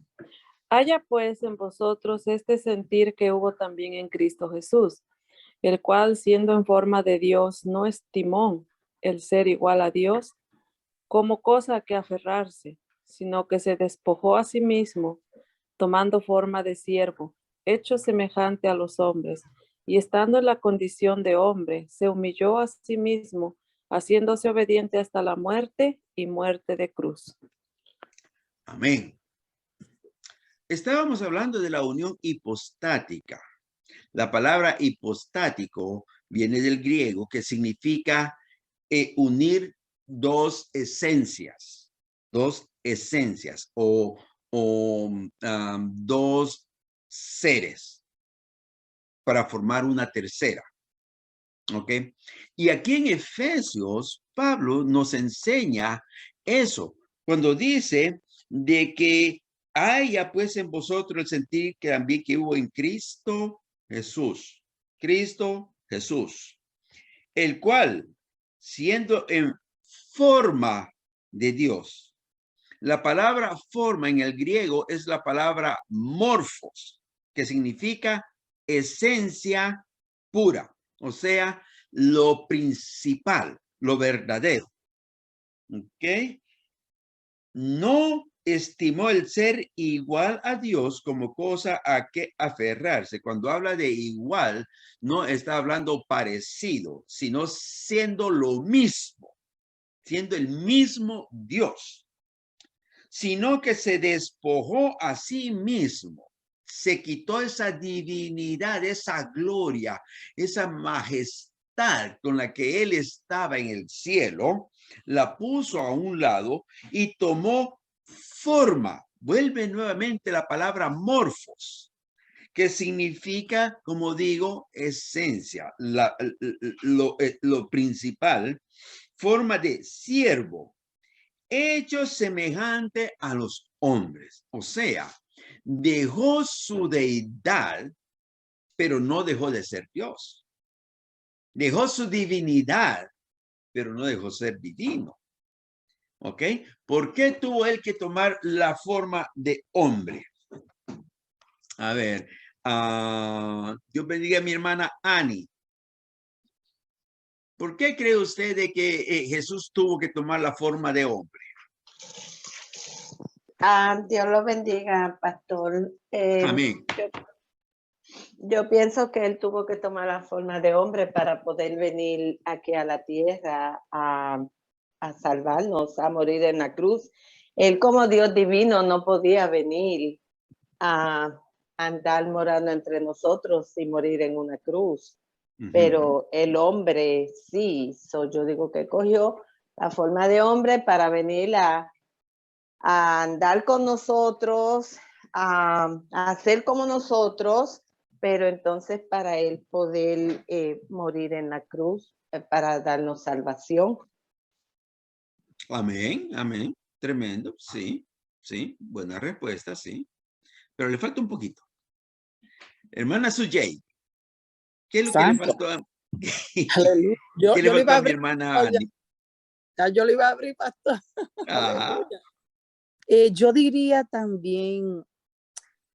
Haya pues en vosotros este sentir que hubo también en Cristo Jesús, el cual siendo en forma de Dios no estimó el ser igual a Dios como cosa a que aferrarse, sino que se despojó a sí mismo, tomando forma de siervo, hecho semejante a los hombres, y estando en la condición de hombre, se humilló a sí mismo, haciéndose obediente hasta la muerte y muerte de cruz. Amén. Estábamos hablando de la unión hipostática. La palabra hipostático viene del griego, que significa unir dos esencias o dos seres para formar una tercera. ¿Ok? Y aquí en Efesios, Pablo nos enseña eso, cuando dice de que haya pues en vosotros el sentir que también que hubo en Cristo Jesús. Cristo Jesús, el cual, siendo en forma de Dios, la palabra forma en el griego es la palabra morphos, que significa esencia pura, o sea, lo principal, lo verdadero. ¿Ok? No estimó el ser igual a Dios como cosa a que aferrarse. Cuando habla de igual, no está hablando parecido, sino siendo lo mismo, siendo el mismo Dios, sino que se despojó a sí mismo, se quitó esa divinidad, esa gloria, esa majestad con la que él estaba en el cielo, la puso a un lado y tomó forma. Vuelve nuevamente la palabra morfos, que significa, como digo, esencia, lo principal, forma de siervo, hecho semejante a los hombres. O sea, dejó su deidad, pero no dejó de ser Dios. Dejó su divinidad, pero no dejó ser divino. ¿Ok? ¿Por qué tuvo él que tomar la forma de hombre? A ver, Dios bendiga a mi hermana Annie. ¿Por qué cree usted de que Jesús tuvo que tomar la forma de hombre? Dios lo bendiga, pastor. Amén. Yo pienso que él tuvo que tomar la forma de hombre para poder venir aquí a la tierra a salvarnos, a morir en la cruz. Él como Dios divino no podía venir a andar morando entre nosotros y morir en una cruz. Pero el hombre sí, yo digo que cogió la forma de hombre para venir a andar con nosotros, a ser como nosotros, pero entonces para él poder morir en la cruz, para darnos salvación. Amén, amén. Tremendo, sí, sí, buena respuesta, sí. Pero le falta un poquito. Hermana Sujay, ¿qué es lo que le faltó a, ¿qué le faltó a mi hermana Annie? Yo le iba a abrir, pastor. Yo diría también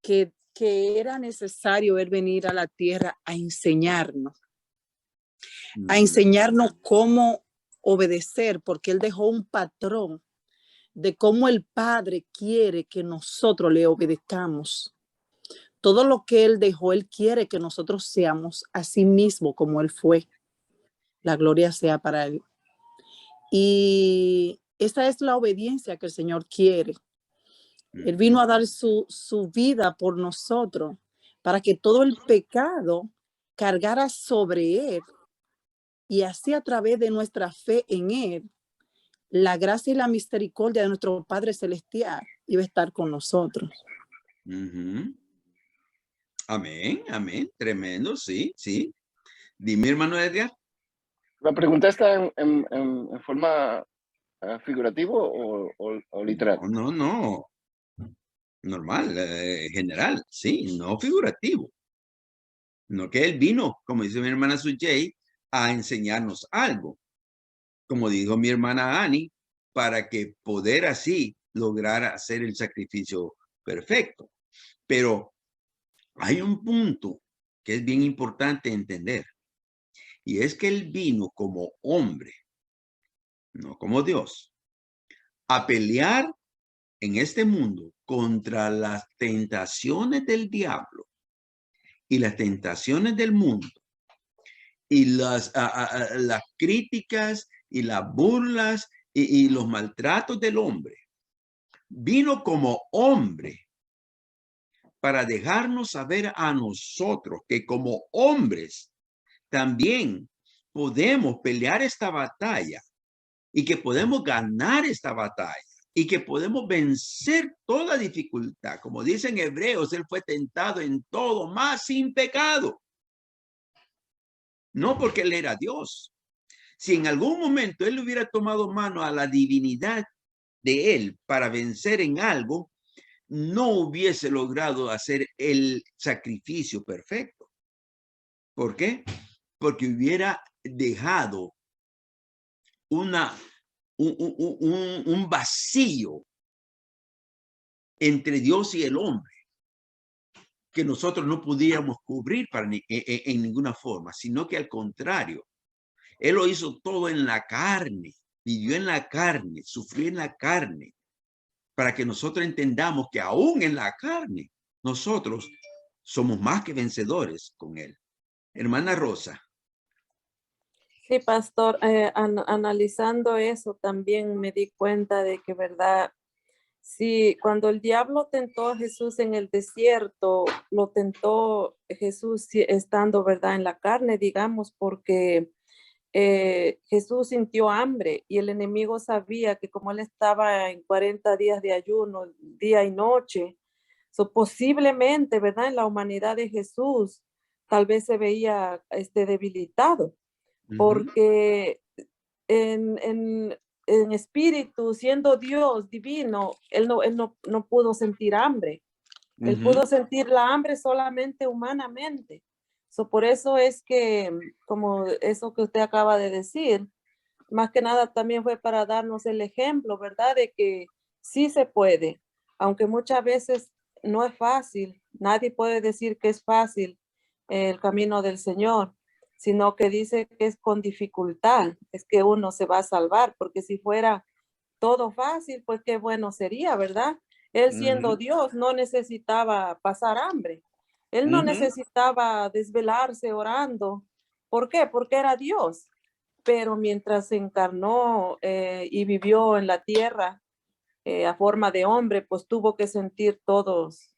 que era necesario él venir a la tierra a enseñarnos cómo obedecer, porque él dejó un patrón de cómo el Padre quiere que nosotros le obedezcamos. Todo lo que él dejó, él quiere que nosotros seamos a sí mismo como él fue. La gloria sea para él. Y esa es la obediencia que el Señor quiere. Él vino a dar su vida por nosotros para que todo el pecado cargara sobre él y así a través de nuestra fe en él, la gracia y la misericordia de nuestro Padre Celestial iba a estar con nosotros. Amén, amén, tremendo, sí, sí. Dime, hermano Edgar. La pregunta está en forma ¿Figurativo o literal? No. Normal, general, sí, no figurativo. No que él vino, como dice mi hermana Sujay, a enseñarnos algo. Como dijo mi hermana Annie, para que poder así lograr hacer el sacrificio perfecto. Pero hay un punto que es bien importante entender. Y es que él vino como hombre, no como Dios, a pelear en este mundo contra las tentaciones del diablo y las tentaciones del mundo y las críticas y las burlas y los maltratos del hombre. Vino como hombre para dejarnos saber a nosotros que como hombres también podemos pelear esta batalla y que podemos ganar esta batalla y que podemos vencer toda dificultad. Como dicen Hebreos, él fue tentado en todo, más sin pecado. No porque él era Dios. Si en algún momento él hubiera tomado mano a la divinidad de él para vencer en algo, no hubiese logrado hacer el sacrificio perfecto. ¿Por qué? Porque hubiera dejado un vacío entre Dios y el hombre que nosotros no pudiéramos cubrir en ninguna forma, sino que al contrario, él lo hizo todo en la carne, vivió en la carne, sufrió en la carne, para que nosotros entendamos que aún en la carne, nosotros somos más que vencedores con él. Hermana Rosa. Sí, pastor, analizando eso también me di cuenta de que, verdad, sí, cuando el diablo tentó a Jesús en el desierto, lo tentó Jesús estando, verdad, en la carne, digamos, porque Jesús sintió hambre y el enemigo sabía que como él estaba en 40 días de ayuno, día y noche, posiblemente, ¿verdad? En la humanidad de Jesús, tal vez se veía debilitado, porque en espíritu, siendo Dios divino, él no pudo sentir hambre. Él pudo sentir la hambre solamente humanamente. Por eso es que, como eso que usted acaba de decir, más que nada también fue para darnos el ejemplo, ¿verdad? De que sí se puede, aunque muchas veces no es fácil. Nadie puede decir que es fácil el camino del Señor, sino que dice que es con dificultad, es que uno se va a salvar, porque si fuera todo fácil, pues qué bueno sería, ¿verdad? Él siendo Dios no necesitaba pasar hambre. Él no necesitaba desvelarse orando. ¿Por qué? Porque era Dios. Pero mientras se encarnó y vivió en la tierra a forma de hombre, pues tuvo que sentir todas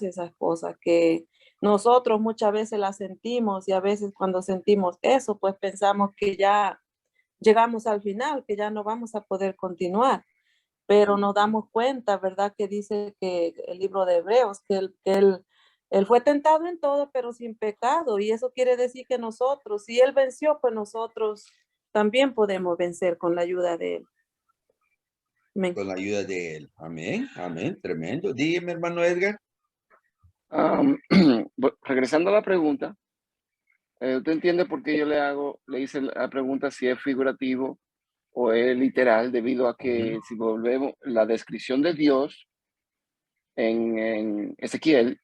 esas cosas que nosotros muchas veces las sentimos, y a veces cuando sentimos eso, pues pensamos que ya llegamos al final, que ya no vamos a poder continuar. Pero nos damos cuenta, ¿verdad? Que dice que el libro de Hebreos, que él fue tentado en todo, pero sin pecado. Y eso quiere decir que nosotros, si él venció, pues nosotros también podemos vencer con la ayuda de él. Amén. Con la ayuda de él. Amén, amén, tremendo. Dígame, hermano Edgar. Regresando a la pregunta, ¿usted entiende por qué yo le hice la pregunta si es figurativo o es literal? Debido a que si volvemos la descripción de Dios en Ezequiel,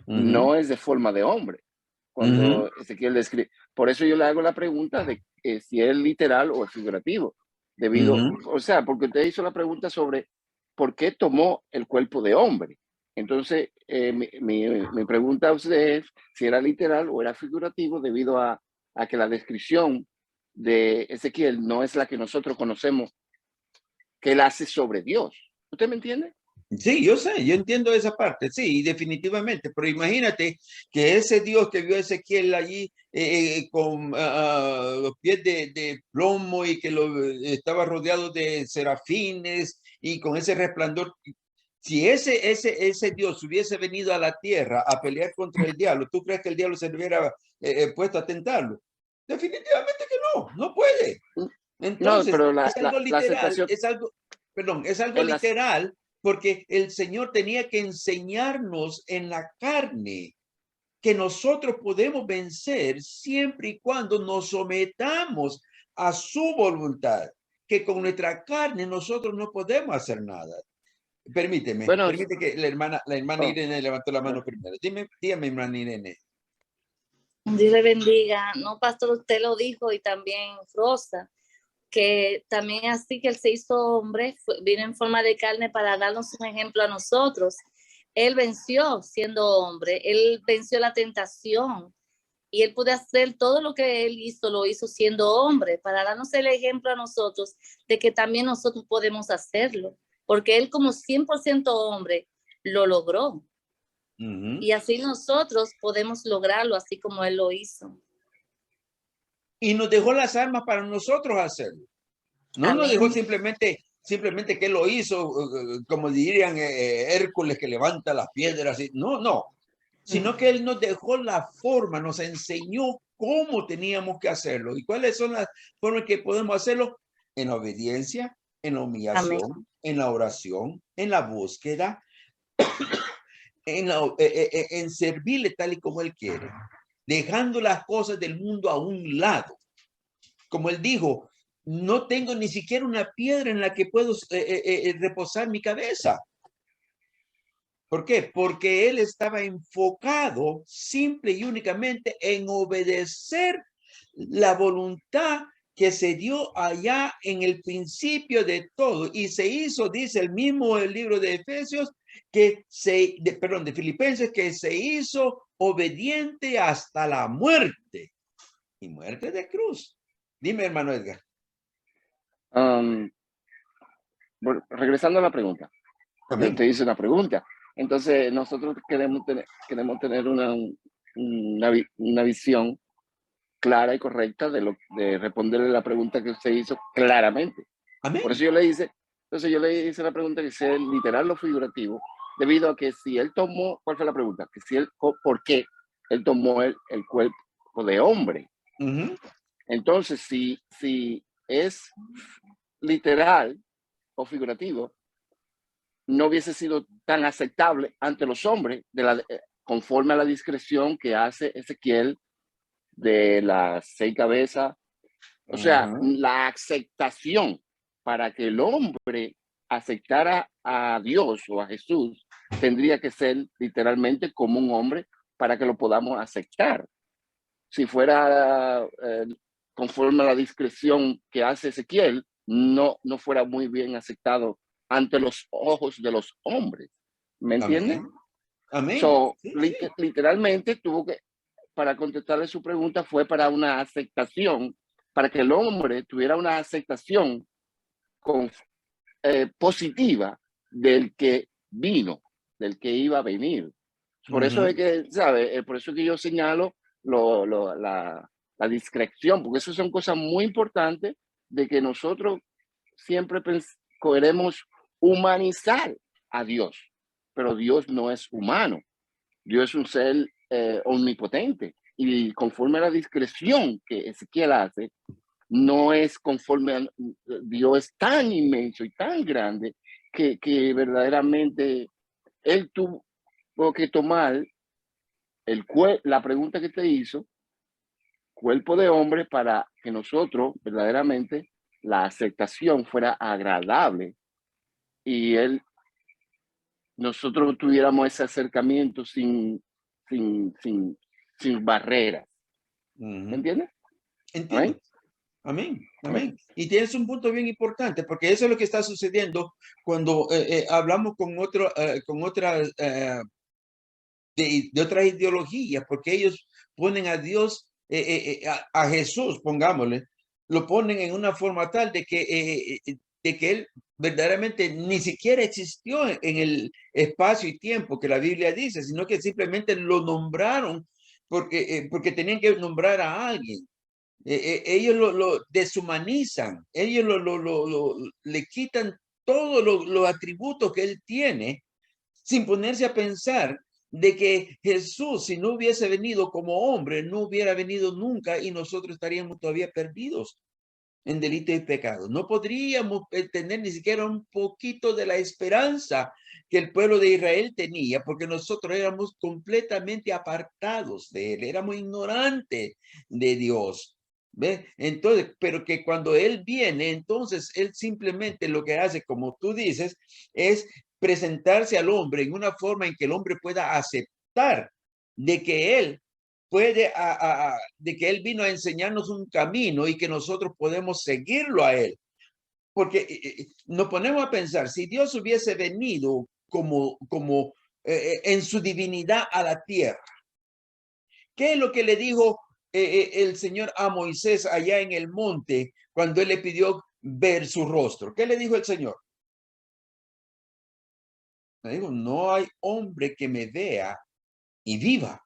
no es de forma de hombre. Cuando Ezequiel describe, por eso yo le hago la pregunta de si es literal o es figurativo. Debido, o sea, porque usted hizo la pregunta sobre por qué tomó el cuerpo de hombre. Entonces, mi pregunta a usted es si era literal o era figurativo, debido a que la descripción de Ezequiel no es la que nosotros conocemos que él hace sobre Dios. ¿Usted me entiende? Sí, yo sé, yo entiendo esa parte, sí, definitivamente, pero imagínate que ese Dios que vio a Ezequiel allí con los pies de plomo y que estaba rodeado de serafines y con ese resplandor, si ese Dios hubiese venido a la tierra a pelear contra el diablo, ¿tú crees que el diablo se le hubiera puesto a tentarlo? Definitivamente que no puede. Entonces, pero es algo la literal, aceptación, es algo en las, literal, porque el Señor tenía que enseñarnos en la carne que nosotros podemos vencer siempre y cuando nos sometamos a su voluntad, que con nuestra carne nosotros no podemos hacer nada. bueno, Permite que la hermana oh, Irene levantó la mano primero. Dígame, hermana Irene. Dios le bendiga. No, pastor, usted lo dijo y también Rosa, que también así que él se hizo hombre, vino en forma de carne para darnos un ejemplo a nosotros. Él venció siendo hombre, él venció la tentación y él pudo hacer todo lo que él hizo, lo hizo siendo hombre, para darnos el ejemplo a nosotros de que también nosotros podemos hacerlo, porque él como 100% hombre lo logró. Y así nosotros podemos lograrlo, así como él lo hizo. Y nos dejó las armas para nosotros hacerlo. No nos dejó simplemente que lo hizo, como dirían Hércules que levanta las piedras. No. Sino que él nos dejó la forma, nos enseñó cómo teníamos que hacerlo. ¿Y cuáles son las formas que podemos hacerlo? En obediencia, en la humillación, Amén. en la oración, en la búsqueda, en servirle tal y como él quiere, dejando las cosas del mundo a un lado. Como él dijo, no tengo ni siquiera una piedra en la que puedo reposar mi cabeza. ¿Por qué? Porque él estaba enfocado simple y únicamente en obedecer la voluntad que se dio allá en el principio de todo. Y se hizo, dice el mismo el libro de Efesios, de Filipenses, que se hizo obediente hasta la muerte. Y muerte de cruz. Dime, hermano Edgar. bueno, regresando a la pregunta. Amén. Te hice una pregunta. Entonces, nosotros queremos tener una visión clara y correcta de responderle la pregunta que usted hizo claramente. Amén. Por eso yo le hice la pregunta que sea literal o figurativo, debido a que si él tomó, ¿cuál fue la pregunta? Que si él, ¿por qué él tomó el cuerpo de hombre? Entonces, si es literal o figurativo, no hubiese sido tan aceptable ante los hombres conforme a la discreción que hace Ezequiel de las 6 cabezas. O sea, la aceptación para que el hombre aceptara a Dios o a Jesús tendría que ser literalmente como un hombre para que lo podamos aceptar. Si fuera conforme a la discreción que hace Ezequiel, no fuera muy bien aceptado ante los ojos de los hombres. ¿Me entiendes? Amén. So, literalmente para contestarle su pregunta, fue para una aceptación, para que el hombre tuviera una aceptación positiva del que vino, del que iba a venir. Por eso es que, ¿sabe? Por eso es que yo señalo la discreción, porque esas son cosas muy importantes de que nosotros siempre queremos humanizar a Dios, pero Dios no es humano. Dios es un ser omnipotente, y conforme a la discreción que Ezequiel hace, no es conforme a Dios, es tan inmenso y tan grande que verdaderamente él tuvo que tomar la pregunta que te hizo, cuerpo de hombre, para que nosotros verdaderamente la aceptación fuera agradable y nosotros tuviéramos ese acercamiento sin barreras. ¿Me entiendes? Entiendo. Amén. Amén. Y tienes un punto bien importante, porque eso es lo que está sucediendo cuando hablamos con otras de otras ideologías, porque ellos ponen a Dios, a Jesús, pongámosle, lo ponen en una forma tal de que él verdaderamente ni siquiera existió en el espacio y tiempo que la Biblia dice, sino que simplemente lo nombraron porque tenían que nombrar a alguien. Ellos lo deshumanizan, ellos le quitan todos los atributos que él tiene, sin ponerse a pensar de que Jesús, si no hubiese venido como hombre, no hubiera venido nunca y nosotros estaríamos todavía perdidos. en delito y pecado. No podríamos tener ni siquiera un poquito de la esperanza que el pueblo de Israel tenía, porque nosotros éramos completamente apartados de él, éramos ignorantes de Dios. ¿Ve? Entonces, pero que cuando él viene, entonces él simplemente lo que hace, como tú dices, es presentarse al hombre en una forma en que el hombre pueda aceptar de que él puede, de que él vino a enseñarnos un camino y que nosotros podemos seguirlo a él. Porque nos ponemos a pensar, si Dios hubiese venido como en su divinidad a la tierra, ¿qué es lo que le dijo el Señor a Moisés allá en el monte cuando él le pidió ver su rostro? ¿Qué le dijo el Señor? Le dijo, no hay hombre que me vea y viva.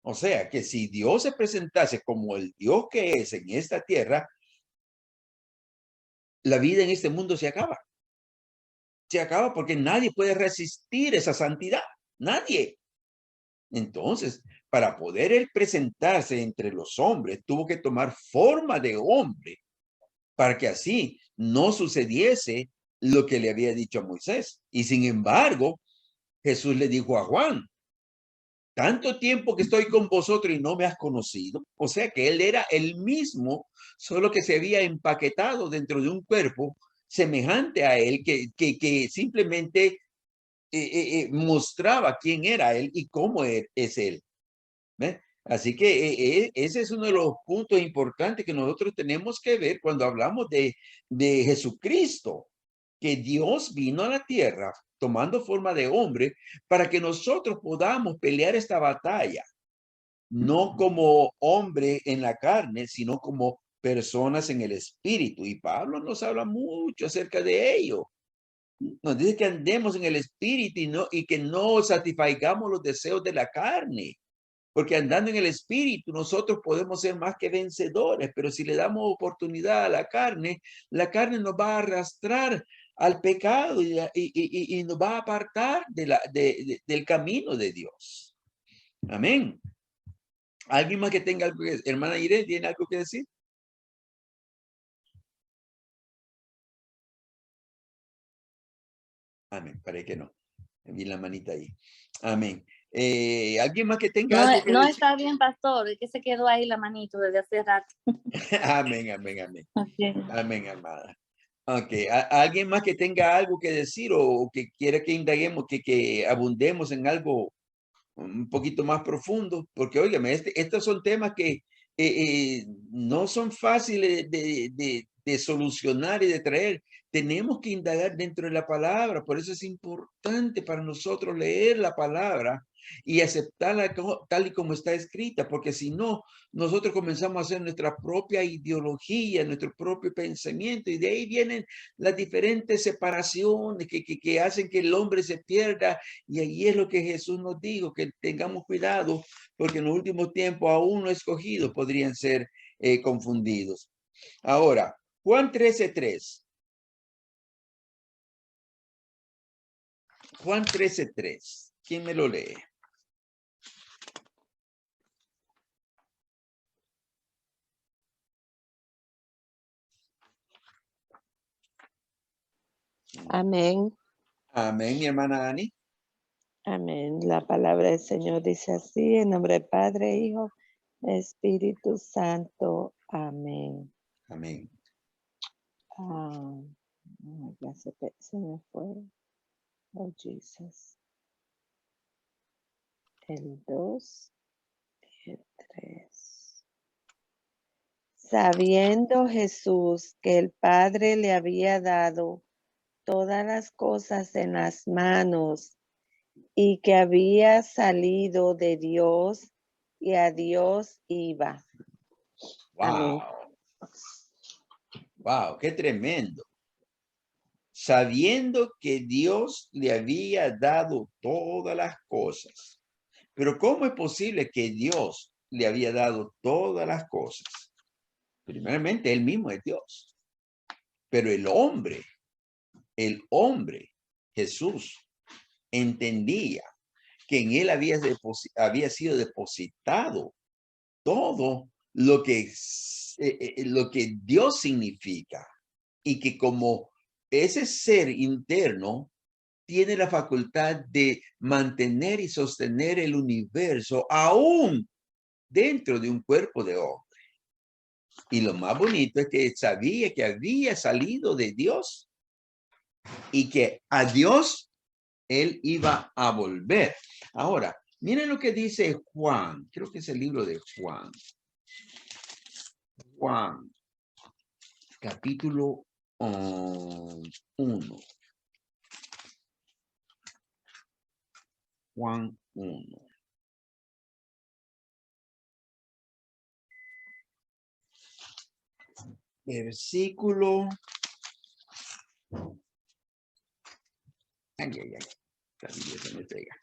O sea, que si Dios se presentase como el Dios que es en esta tierra, la vida en este mundo se acaba. Se acaba porque nadie puede resistir esa santidad. Nadie. Entonces, para poder él presentarse entre los hombres, tuvo que tomar forma de hombre para que así no sucediese lo que le había dicho a Moisés. Y sin embargo, Jesús le dijo a Juan, tanto tiempo que estoy con vosotros y no me has conocido. O sea que él era el mismo, solo que se había empaquetado dentro de un cuerpo semejante a él, que simplemente mostraba quién era él y cómo es él. ¿Ve? Así que ese es uno de los puntos importantes que nosotros tenemos que ver cuando hablamos de Jesucristo, que Dios vino a la tierra tomando forma de hombre para que nosotros podamos pelear esta batalla, no como hombre en la carne, sino como personas en el espíritu. Y Pablo nos habla mucho acerca de ello. Nos dice que andemos en el espíritu y que no satisfagamos los deseos de la carne. Porque andando en el espíritu nosotros podemos ser más que vencedores, pero si le damos oportunidad a la carne nos va a arrastrar al pecado y nos va a apartar del camino de Dios. Amén. ¿Alguien más que tenga algo que decir? Hermana Irene, ¿tiene algo que decir? Amén, parece que no. Vi la manita ahí. Amén. ¿Alguien más que tenga algo que no decir? está bien, pastor, es que se quedó ahí la manito desde hace rato. Amén, amén, amén. Okay. Amén, amada. Ok, ¿alguien más que tenga algo que decir o que quiera que indaguemos, que abundemos en algo un poquito más profundo? Porque, óigame, estos son temas que no son fáciles de solucionar y de traer. Tenemos que indagar dentro de la palabra, por eso es importante para nosotros leer la palabra y aceptarla tal y como está escrita, porque si no, nosotros comenzamos a hacer nuestra propia ideología, nuestro propio pensamiento, y de ahí vienen las diferentes separaciones que hacen que el hombre se pierda, y ahí es lo que Jesús nos dijo, que tengamos cuidado, porque en los últimos tiempos aún no escogidos podrían ser confundidos. Ahora, Juan 13:3. Juan 13:3. ¿Quién me lo lee? Amén. Amén, mi hermana Ani. Amén. La palabra del Señor dice así, en nombre del Padre, Hijo, Espíritu Santo. Amén. Amén. Ya se me fue. Oh, Jesus. El 2 y el 3. Sabiendo Jesús que el Padre le había dado todas las cosas en las manos y que había salido de Dios y a Dios iba. Wow. Amén. Wow, qué tremendo. Sabiendo que Dios le había dado todas las cosas. Pero ¿cómo es posible que Dios le había dado todas las cosas? Primeramente, él mismo es Dios. Pero el hombre, Jesús, entendía que en él había sido depositado todo lo que lo que Dios significa y que como ese ser interno tiene la facultad de mantener y sostener el universo aún dentro de un cuerpo de hombre. Y lo más bonito es que sabía que había salido de Dios y que a Dios él iba a volver. Ahora, miren lo que dice Juan. Creo que es el libro de Juan. Juan, capítulo 1. Juan 1. Versículo. Ay. La Biblia se me pega.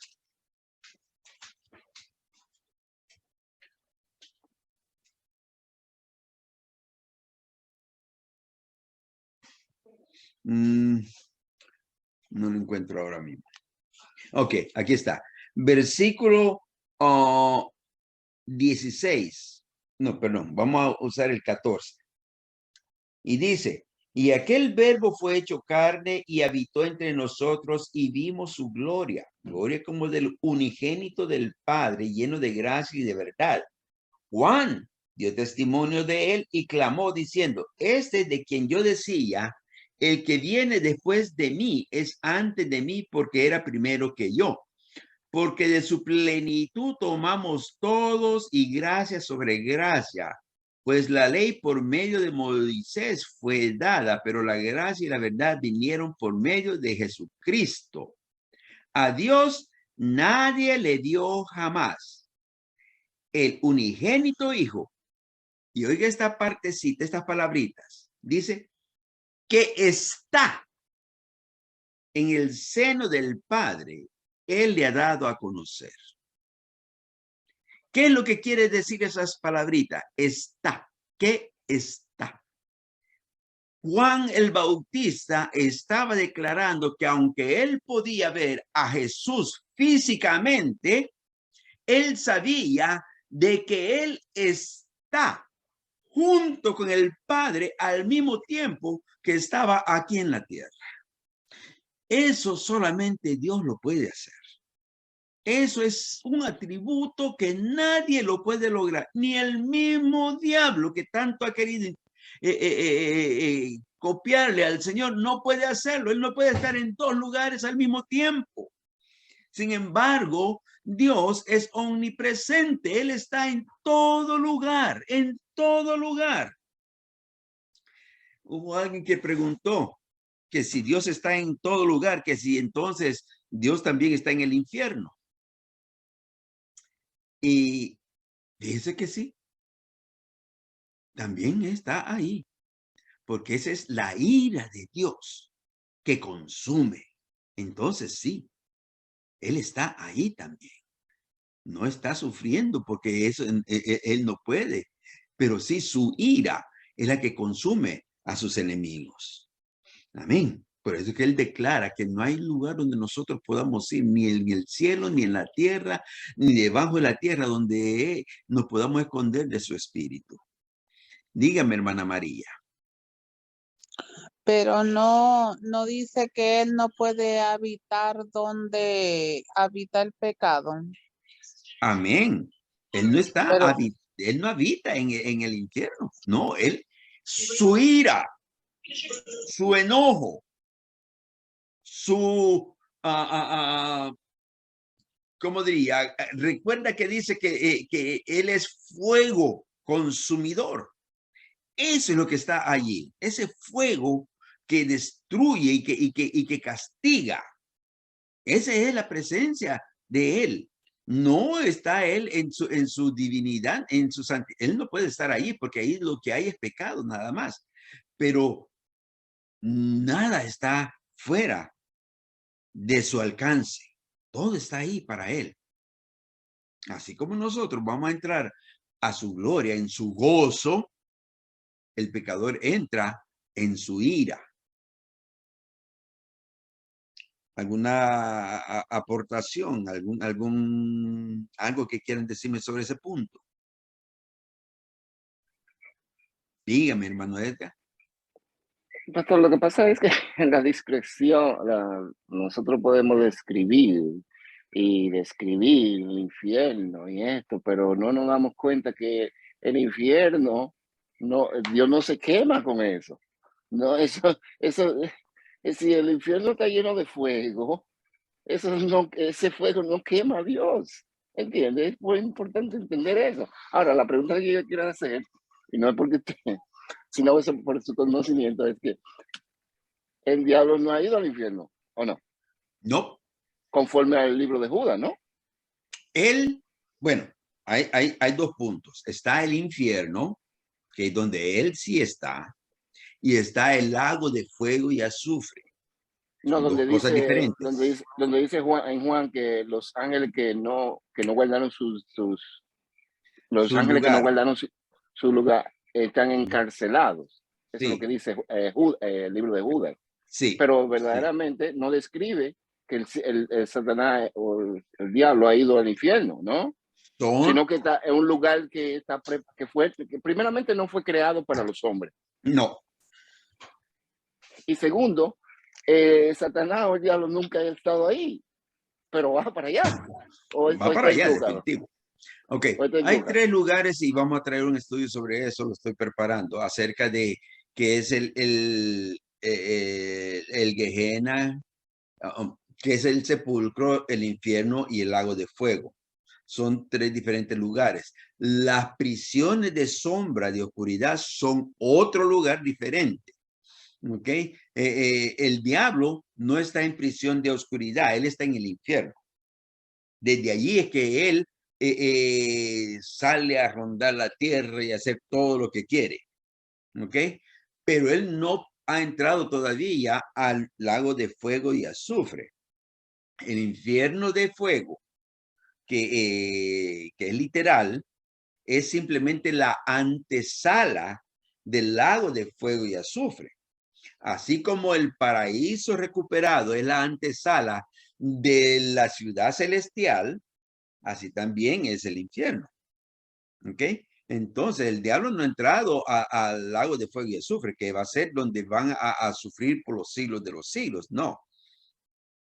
No lo encuentro ahora mismo. Ok, aquí está. Versículo 16. No, perdón, vamos a usar el 14. Y dice, y aquel verbo fue hecho carne y habitó entre nosotros y vimos su gloria. Gloria como del unigénito del Padre, lleno de gracia y de verdad. Juan dio testimonio de él y clamó diciendo, este de quien yo decía, el que viene después de mí es antes de mí porque era primero que yo. Porque de su plenitud tomamos todos y gracia sobre gracia. Pues la ley por medio de Moisés fue dada, pero la gracia y la verdad vinieron por medio de Jesucristo. A Dios nadie le dio jamás el unigénito Hijo. Y oiga esta partecita, estas palabritas. Dice que está en el seno del Padre. Él le ha dado a conocer. ¿Qué es lo que quiere decir esas palabritas? Está. ¿Qué está? Juan el Bautista estaba declarando que aunque él podía ver a Jesús físicamente, él sabía de que él está junto con el Padre al mismo tiempo que estaba aquí en la tierra. Eso solamente Dios lo puede hacer. Eso es un atributo que nadie lo puede lograr, ni el mismo diablo que tanto ha querido copiarle al Señor no puede hacerlo. Él no puede estar en dos lugares al mismo tiempo. Sin embargo, Dios es omnipresente. Él está en todo lugar, en todo lugar. Hubo alguien que preguntó que si Dios está en todo lugar, que si entonces Dios también está en el infierno. Y dice que sí, también está ahí, porque esa es la ira de Dios que consume. Entonces sí, Él está ahí también. No está sufriendo porque eso Él no puede, pero sí su ira es la que consume a sus enemigos. Amén. Por eso es que él declara que no hay lugar donde nosotros podamos ir, ni en el cielo, ni en la tierra, ni debajo de la tierra, donde nos podamos esconder de su espíritu. Dígame, hermana María. Pero no dice que él no puede habitar donde habita el pecado. Amén. Él no está, Pero, él no habita en el infierno. No, él, su ira, su enojo, su, ¿cómo diría? Recuerda que dice que él es fuego consumidor. Eso es lo que está allí. Ese fuego que destruye y que castiga. Esa es la presencia de él. No está él en su divinidad, en su santidad. Él no puede estar ahí porque ahí lo que hay es pecado, nada más. Pero nada está fuera de su alcance. Todo está ahí para él. Así como nosotros vamos a entrar a su gloria, en su gozo, el pecador entra en su ira. ¿Alguna aportación? ¿Algo que quieran decirme sobre ese punto? Dígame, hermano Edgar. Pastor, lo que pasa es que en la discreción, nosotros podemos describir el infierno y esto, pero no nos damos cuenta que el infierno, no, Dios no se quema con eso. No, si el infierno está lleno de fuego, ese fuego no quema a Dios. ¿Entiendes? Es muy importante entender eso. Ahora, la pregunta que yo quiero hacer, y no es porque sino por su conocimiento, es que el diablo no ha ido al infierno, ¿o no? No. Conforme al libro de Judas, ¿no? Él, bueno, hay dos puntos. Está el infierno, que es donde él sí está, y está el lago de fuego y azufre. No, Son dos cosas diferentes. Donde dice Juan que los ángeles que no guardaron los Su ángeles que no lugar. guardaron su lugar están encarcelados. Eso es lo que dice el libro de Judas. Sí. Pero verdaderamente no describe que el Satanás o el diablo ha ido al infierno, ¿no? Sino que está en un lugar que primeramente no fue creado para los hombres. No. Y segundo, Satanás o el diablo nunca ha estado ahí, pero va para allá. Va para allá, definitivo. Ok, hay 3 lugares y vamos a traer un estudio sobre eso, lo estoy preparando, acerca de qué es el Gehenna, que es el sepulcro, el infierno y el lago de fuego. Son 3 diferentes lugares. Las prisiones de sombra, de oscuridad, son otro lugar diferente. ¿Ok? El diablo no está en prisión de oscuridad, él está en el infierno. Desde allí es que él sale a rondar la tierra y hacer todo lo que quiere. ¿Ok? Pero él no ha entrado todavía al lago de fuego y azufre. El infierno de fuego, que es literal, es simplemente la antesala del lago de fuego y azufre. Así como el paraíso recuperado es la antesala de la ciudad celestial, así también es el infierno. ¿Ok? Entonces el diablo no ha entrado al lago de fuego y azufre, que va a ser donde van a sufrir por los siglos de los siglos. No.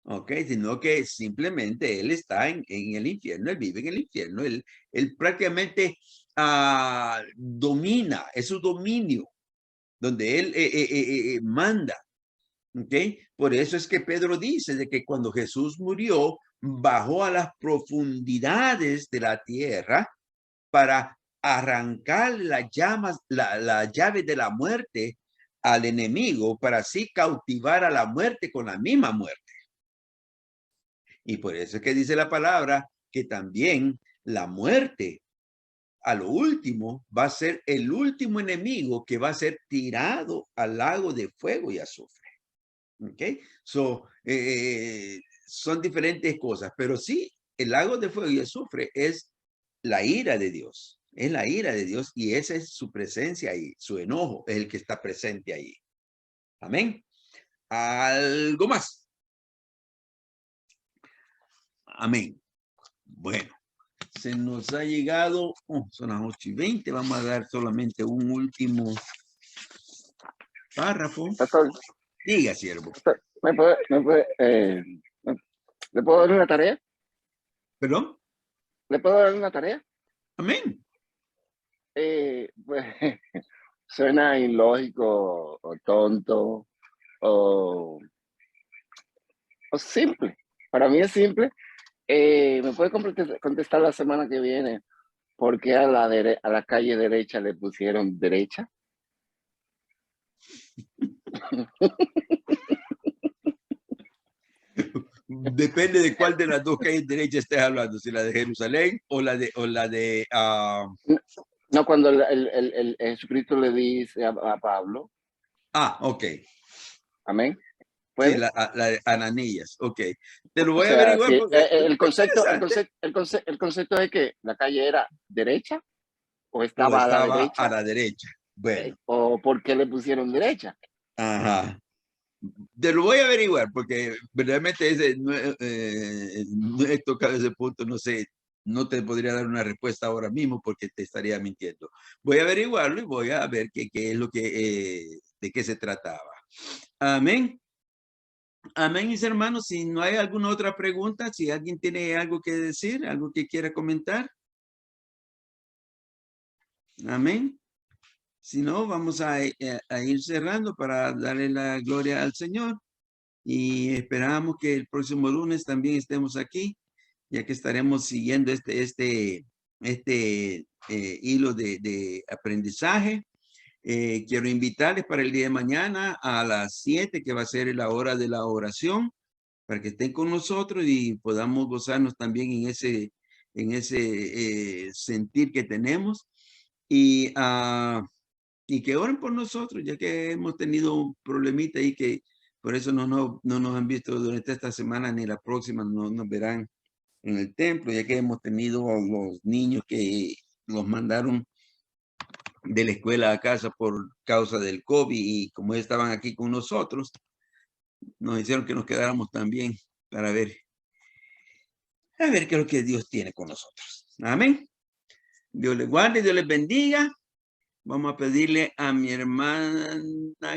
¿Ok? Sino que simplemente él está en el infierno, él vive en el infierno, él prácticamente domina, es su dominio, donde él manda. ¿Ok? Por eso es que Pedro dice de que cuando Jesús murió, bajó a las profundidades de la tierra para arrancar las llamas, la llave de la muerte al enemigo, para así cautivar a la muerte con la misma muerte. Y por eso es que dice la palabra que también la muerte a lo último va a ser el último enemigo que va a ser tirado al lago de fuego y azufre. ¿Ok? Son diferentes cosas, pero sí, el lago de fuego y azufre es la ira de Dios. Es la ira de Dios y esa es su presencia ahí, su enojo es el que está presente ahí. Amén. ¿Algo más? Amén. Bueno, se nos ha llegado, son las 8:20, vamos a dar solamente un último párrafo. Pastor, diga, siervo. Pastor, ¿le puedo dar una tarea? ¿Perdón? ¿Le puedo dar una tarea? Amén. Pues, suena ilógico o tonto o simple. Para mí es simple. ¿Me puede contestar la semana que viene por qué a la calle derecha le pusieron derecha? Depende de cuál de las dos calles derechas estés hablando, si la de Jerusalén o la de No, cuando el Jesucristo le dice a Pablo. Ok. Amén. Sí, la de Ananías. Ok. Te lo voy a averiguar. Sí, el concepto es que la calle era derecha o estaba a la derecha. Bueno. O por qué le pusieron derecha. Ajá. Te lo voy a averiguar porque verdaderamente no he tocado ese punto, no sé no te podría dar una respuesta ahora mismo porque te estaría mintiendo. Voy a averiguarlo y voy a ver qué es lo que, de qué se trataba. Amén. Amén, mis hermanos. Si no hay alguna otra pregunta, si alguien tiene algo que decir, algo que quiera comentar. Amén. Si no, vamos a ir cerrando para darle la gloria al Señor. Y esperamos que el próximo lunes también estemos aquí, ya que estaremos siguiendo este hilo de aprendizaje. Quiero invitarles para el día de mañana a las 7, que va a ser la hora de la oración, para que estén con nosotros y podamos gozarnos también en ese sentir que tenemos. Y que oren por nosotros, ya que hemos tenido un problemita ahí que por eso no nos han visto durante esta semana ni la próxima, no nos verán en el templo, ya que hemos tenido los niños que los mandaron de la escuela a casa por causa del COVID, y como estaban aquí con nosotros, nos hicieron que nos quedáramos también para ver qué es lo que Dios tiene con nosotros. Amén. Dios les guarde, Dios les bendiga. Vamos a pedirle a mi hermana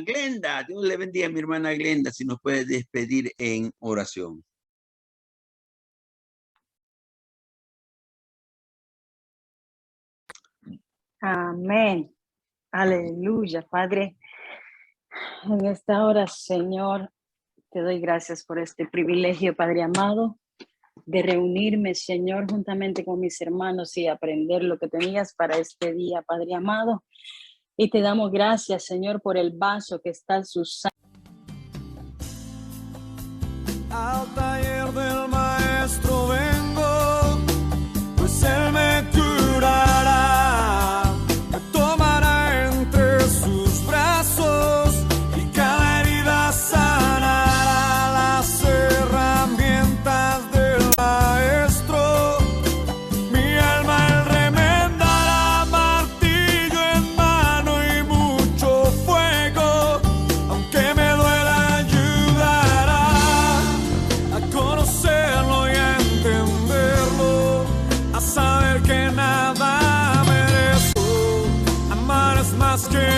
Glenda. Dios le bendiga a mi hermana Glenda, si nos puede despedir en oración. Amén. Aleluya, Padre. En esta hora, Señor, te doy gracias por este privilegio, Padre amado, de reunirme, Señor, juntamente con mis hermanos y aprender lo que tenías para este día, Padre amado. Y te damos gracias, Señor, por el vaso que estás usando. Al taller del maestro vengo, pues él me curará, me tomará entre sus brazos y cada herida sanará. Las herramientas del maestro, mi alma él remendará, martillo en mano y mucho fuego, aunque me duela ayudará a conocerlo y a entenderlo, a saber que nada merezco. Amar es más que